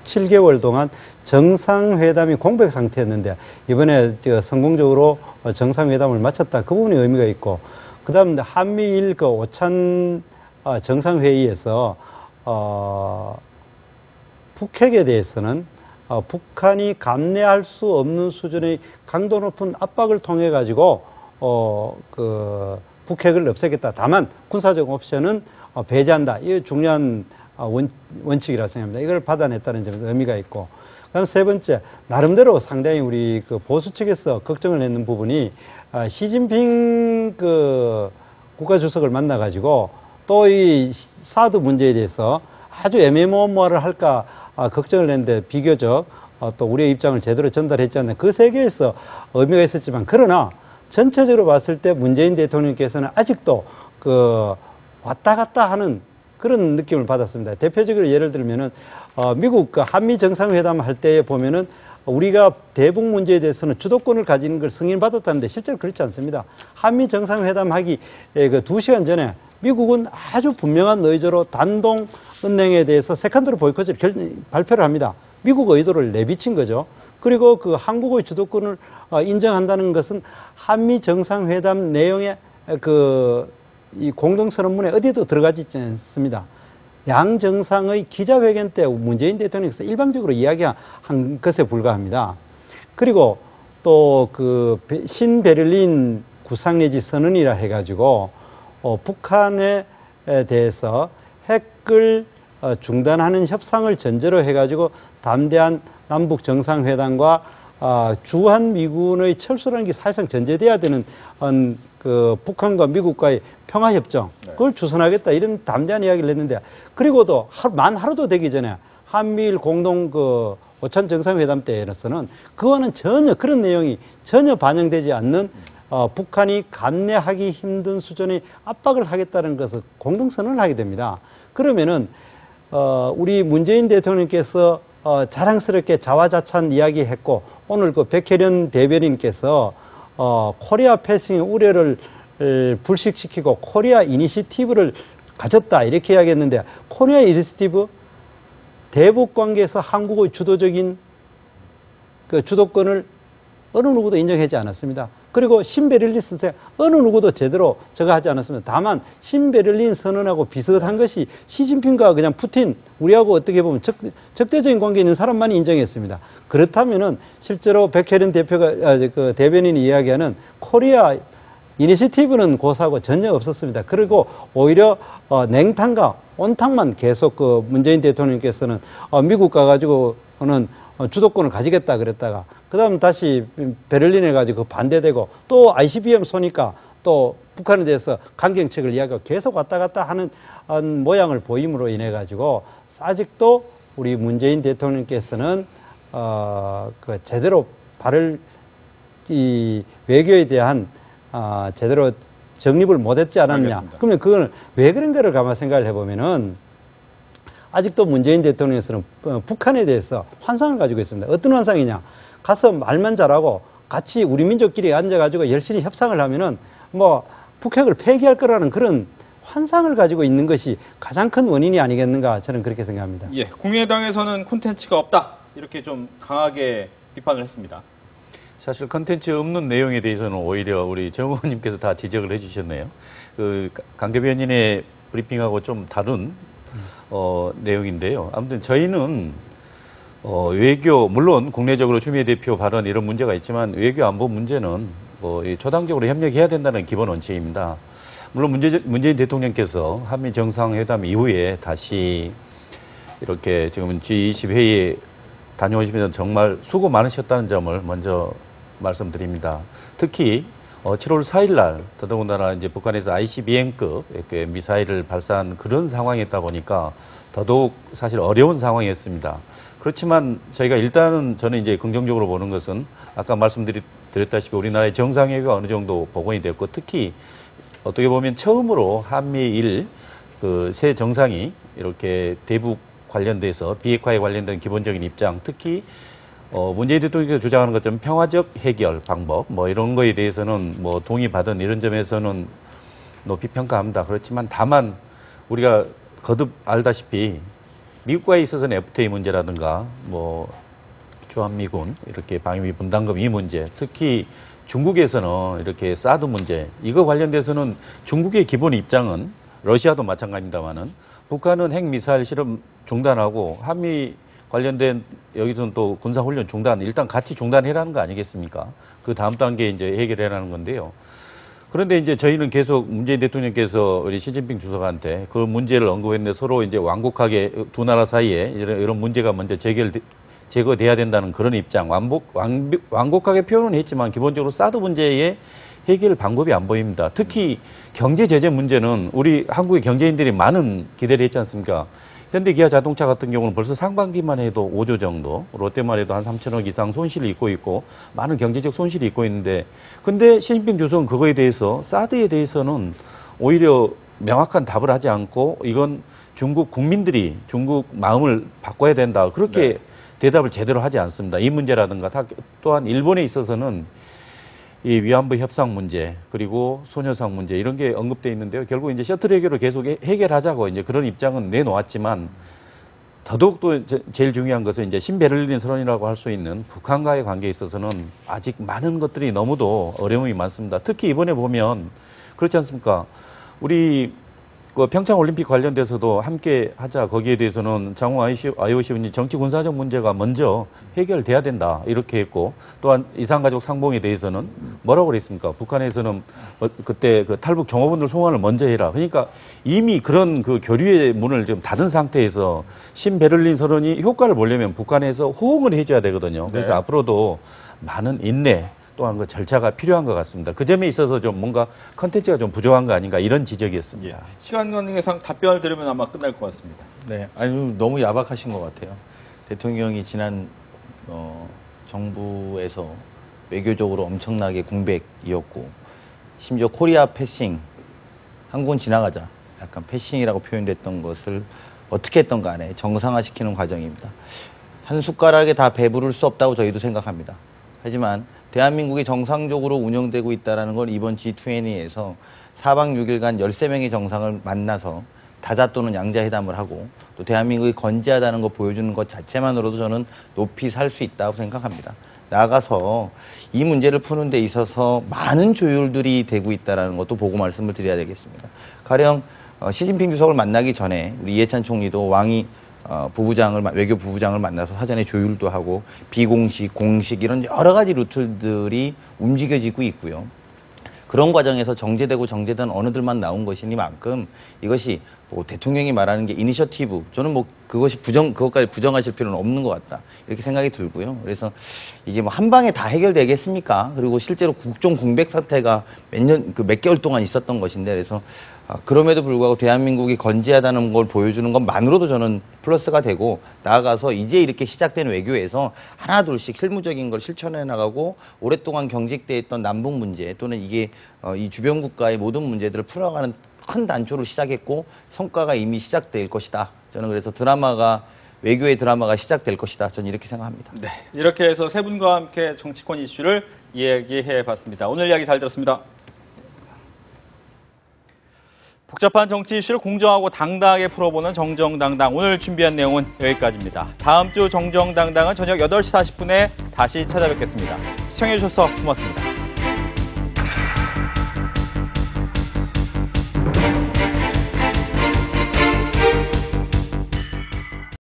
7개월 동안 정상회담이 공백 상태였는데 이번에 성공적으로 정상회담을 마쳤다. 그 부분이 의미가 있고, 그 다음 한미일 오찬 정상회의에서 북핵에 대해서는 북한이 감내할 수 없는 수준의 강도 높은 압박을 통해 가지고 북핵을 없애겠다. 다만 군사적 옵션은 배제한다. 이게 중요한 원칙이라고 생각합니다. 이걸 받아냈다는 점에서 의미가 있고, 그다음 세 번째, 나름대로 상당히 우리 보수 측에서 걱정을 했는 부분이 시진핑 국가주석을 만나 가지고 또 이 사드 문제에 대해서 아주 애매모호를 할까 걱정을 했는데 비교적 또 우리의 입장을 제대로 전달했지 않나, 그 세계에서 의미가 있었지만, 그러나 전체적으로 봤을 때 문재인 대통령께서는 아직도 왔다 갔다 하는 그런 느낌을 받았습니다. 대표적으로 예를 들면은 미국 한미 정상회담 할 때 보면은 우리가 대북 문제에 대해서는 주도권을 가지는 걸 승인받았다는데 실제로 그렇지 않습니다. 한미 정상회담 하기 2시간 전에 미국은 아주 분명한 의도로 단동 은행에 대해서 세컨드로 보이콧을 발표를 합니다. 미국 의도를 내비친 거죠. 그리고 한국의 주도권을 인정한다는 것은 한미 정상회담 내용의 이 공동선언문에 어디에도 들어가지 않습니다. 양 정상의 기자회견 때 문재인 대통령께서 일방적으로 이야기한 것에 불과합니다. 그리고 또 신베를린 구상 내지 선언이라 해가지고 북한에 대해서 핵을 중단하는 협상을 전제로 해가지고 담대한 남북 정상회담과 주한미군의 철수라는 게 사실상 전제돼야 되는 북한과 미국과의 평화협정, 그걸 주선하겠다, 이런 담대한 이야기를 했는데, 그리고도 만 하루도 되기 전에 한미일 공동 오찬 정상회담 때에서는 그거는 전혀 그런 내용이 전혀 반영되지 않는 북한이 감내하기 힘든 수준의 압박을 하겠다는 것을 공동선언을 하게 됩니다. 그러면은 우리 문재인 대통령께서 자랑스럽게 자화자찬 이야기했고, 오늘 백혜련 대변인께서 코리아 패싱의 우려를 불식시키고 코리아 이니시티브를 가졌다, 이렇게 이야기했는데, 코리아 이니시티브, 대북 관계에서 한국의 주도적인 주도권을 어느 누구도 인정하지 않았습니다. 그리고 신베를린 선언 어느 누구도 제대로 저거 하지 않았습니다. 다만 신베를린 선언하고 비슷한 것이 시진핑과 그냥 푸틴, 우리하고 어떻게 보면 적대적인 관계에 있는 사람만이 인정했습니다. 그렇다면은 실제로 백혜련 대변인이 이야기하는 코리아 이니시티브는 고사하고 전혀 없었습니다. 그리고 오히려 냉탕과 온탕만 계속 문재인 대통령께서는 미국 가가지고는 주도권을 가지겠다 그랬다가, 그 다음 다시 베를린에 가지고 반대되고, 또 ICBM 쏘니까 또 북한에 대해서 강경책을 이야기하고 계속 왔다 갔다 하는 모양을 보임으로 인해 가지고 아직도 우리 문재인 대통령께서는 제대로 이 외교에 대한 제대로 정립을 못했지 않았냐. 알겠습니다. 그러면 그걸 왜 그런가를 가만 생각을 해보면은 아직도 문재인 대통령께서는 북한에 대해서 환상을 가지고 있습니다. 어떤 환상이냐? 가서 말만 잘하고 같이 우리 민족끼리 앉아가지고 열심히 협상을 하면은 북핵을 폐기할 거라는 그런 환상을 가지고 있는 것이 가장 큰 원인이 아니겠는가, 저는 그렇게 생각합니다. 예, 국민의당에서는 콘텐츠가 없다, 이렇게 좀 강하게 비판을 했습니다. 사실 컨텐츠 없는 내용에 대해서는 오히려 우리 정 의원님께서 다 지적을 해주셨네요. 강 대변인의 브리핑하고 좀 다른 내용인데요. 아무튼 저희는 외교, 물론 국내적으로 추미애 대표 발언 이런 문제가 있지만 외교 안보 문제는 초당적으로 협력해야 된다는 기본 원칙입니다. 물론 문재인 대통령께서 한미 정상회담 이후에 다시 이렇게 지금 G20 회의에 다녀오시면서 정말 수고 많으셨다는 점을 먼저 말씀드립니다. 특히 7월 4일 날 더더군다나 이제 북한에서 ICBM급 이렇게 미사일을 발사한 그런 상황이었다 보니까 더더욱 사실 어려운 상황이었습니다. 그렇지만 저희가 일단은 저는 이제 긍정적으로 보는 것은 아까 말씀드렸다시피 우리나라의 정상회의가 어느 정도 복원이 됐고 특히 어떻게 보면 처음으로 한미일 그 새 정상이 이렇게 대북 관련돼서 비핵화에 관련된 기본적인 입장, 특히 문재인 대통령께서 주장하는 것처럼 평화적 해결 방법 뭐 이런 거에 대해서는 뭐 동의받은 이런 점에서는 높이 평가합니다. 그렇지만 다만 우리가 거듭 알다시피 미국과에 있어서는 FTA 문제라든가 뭐 주한미군 이렇게 방위비 분담금 이 문제, 특히 중국에서는 이렇게 사드 문제 이거 관련돼서는 중국의 기본 입장은 러시아도 마찬가지입니다만은 북한은 핵미사일 실험 중단하고 한미 관련된 여기서는 또 군사훈련 중단 일단 같이 중단해라는 거 아니겠습니까? 그 다음 단계 이제 해결해라는 건데요. 그런데 이제 저희는 계속 문재인 대통령께서 우리 시진핑 주석한테 그 문제를 언급했는데 서로 이제 완곡하게 두 나라 사이에 이런 문제가 먼저 제거돼야 된다는 그런 입장, 완곡하게 표현은 했지만 기본적으로 사드 문제의 해결 방법이 안 보입니다. 특히 경제 제재 문제는 우리 한국의 경제인들이 많은 기대를 했지 않습니까? 현대기아자동차 같은 경우는 벌써 상반기만 해도 5조 정도, 롯데만 해도 한 3천억 이상 손실을 입고 있고 많은 경제적 손실이 있고 있는데 근데 시진핑 주석은 그거에 대해서 사드에 대해서는 오히려 명확한 답을 하지 않고 이건 중국 국민들이 중국 마음을 바꿔야 된다. 그렇게 대답을 제대로 하지 않습니다. 이 문제라든가 또한 일본에 있어서는 이 위안부 협상 문제 그리고 소녀상 문제 이런 게 언급돼 있는데요. 결국 이제 셔틀 해결을 계속 해결하자고 이제 그런 입장은 내놓았지만 더더욱 또 제일 중요한 것은 이제 신베를린 선언이라고 할 수 있는 북한과의 관계에 있어서는 아직 많은 것들이 너무도 어려움이 많습니다. 특히 이번에 보면 그렇지 않습니까? 우리 그 평창 올림픽 관련돼서도 함께 하자 거기에 대해서는 장호 IOC 분이 정치 군사적 문제가 먼저 해결돼야 된다 이렇게 했고 또한 이산가족 상봉에 대해서는 뭐라고 그랬습니까? 북한에서는 그때 그 탈북 종업원들 송환을 먼저 해라. 그러니까 이미 그런 그 교류의 문을 지금 닫은 상태에서 신베를린 선언이 효과를 보려면 북한에서 호응을 해줘야 되거든요. 그래서 앞으로도 많은 인내 또한 그 절차가 필요한 것 같습니다. 그 점에 있어서 좀 뭔가 컨텐츠가 좀 부족한 거 아닌가 이런 지적이었습니다. 시간 관계상 답변을 들으면 아마 끝날 것 같습니다. 네, 아니 너무 야박하신 것 같아요. 대통령이 지난 정부에서 외교적으로 엄청나게 공백이었고 심지어 코리아 패싱 한국은 지나가자 약간 패싱이라고 표현됐던 것을 어떻게 했던 간에 정상화시키는 과정입니다. 한 숟가락에 다 배부를 수 없다고 저희도 생각합니다. 하지만 대한민국이 정상적으로 운영되고 있다는 걸 이번 G20에서 4박 6일간 13명의 정상을 만나서 다자 또는 양자 회담을 하고 또 대한민국이 건재하다는 거 보여주는 것 자체만으로도 저는 높이 살 수 있다고 생각합니다. 나아가서 이 문제를 푸는 데 있어서 많은 조율들이 되고 있다는 것도 보고 말씀을 드려야 되겠습니다. 가령 시진핑 주석을 만나기 전에 우리 이해찬 총리도 왕이 외교 부부장을 만나서 사전에 조율도 하고 비공식, 공식 이런 여러 가지 루트들이 움직여지고 있고요. 그런 과정에서 정제되고 정제된 언어들만 나온 것이니만큼 이것이 뭐 대통령이 말하는 게 이니셔티브 저는 뭐 그것까지 부정하실 필요는 없는 것 같다 이렇게 생각이 들고요. 그래서 이게 뭐 한 방에 다 해결되겠습니까? 그리고 실제로 국정 공백 사태가 몇 개월 동안 있었던 것인데 그래서 그럼에도 불구하고 대한민국이 건재하다는 걸 보여주는 것만으로도 저는 플러스가 되고 나아가서 이제 이렇게 시작된 외교에서 하나둘씩 실무적인 걸 실천해 나가고 오랫동안 경직돼 있던 남북 문제 또는 이게 이 주변 국가의 모든 문제들을 풀어가는 큰 단초를 시작했고 성과가 이미 시작될 것이다. 저는 그래서 외교의 드라마가 시작될 것이다. 저는 이렇게 생각합니다. 네, 이렇게 해서 세 분과 함께 정치권 이슈를 이야기해 봤습니다. 오늘 이야기 잘 들었습니다. 복잡한 정치 이슈를 공정하고 당당하게 풀어보는 정정당당. 오늘 준비한 내용은 여기까지입니다. 다음 주 정정당당은 저녁 8시 40분에 다시 찾아뵙겠습니다. 시청해주셔서 고맙습니다.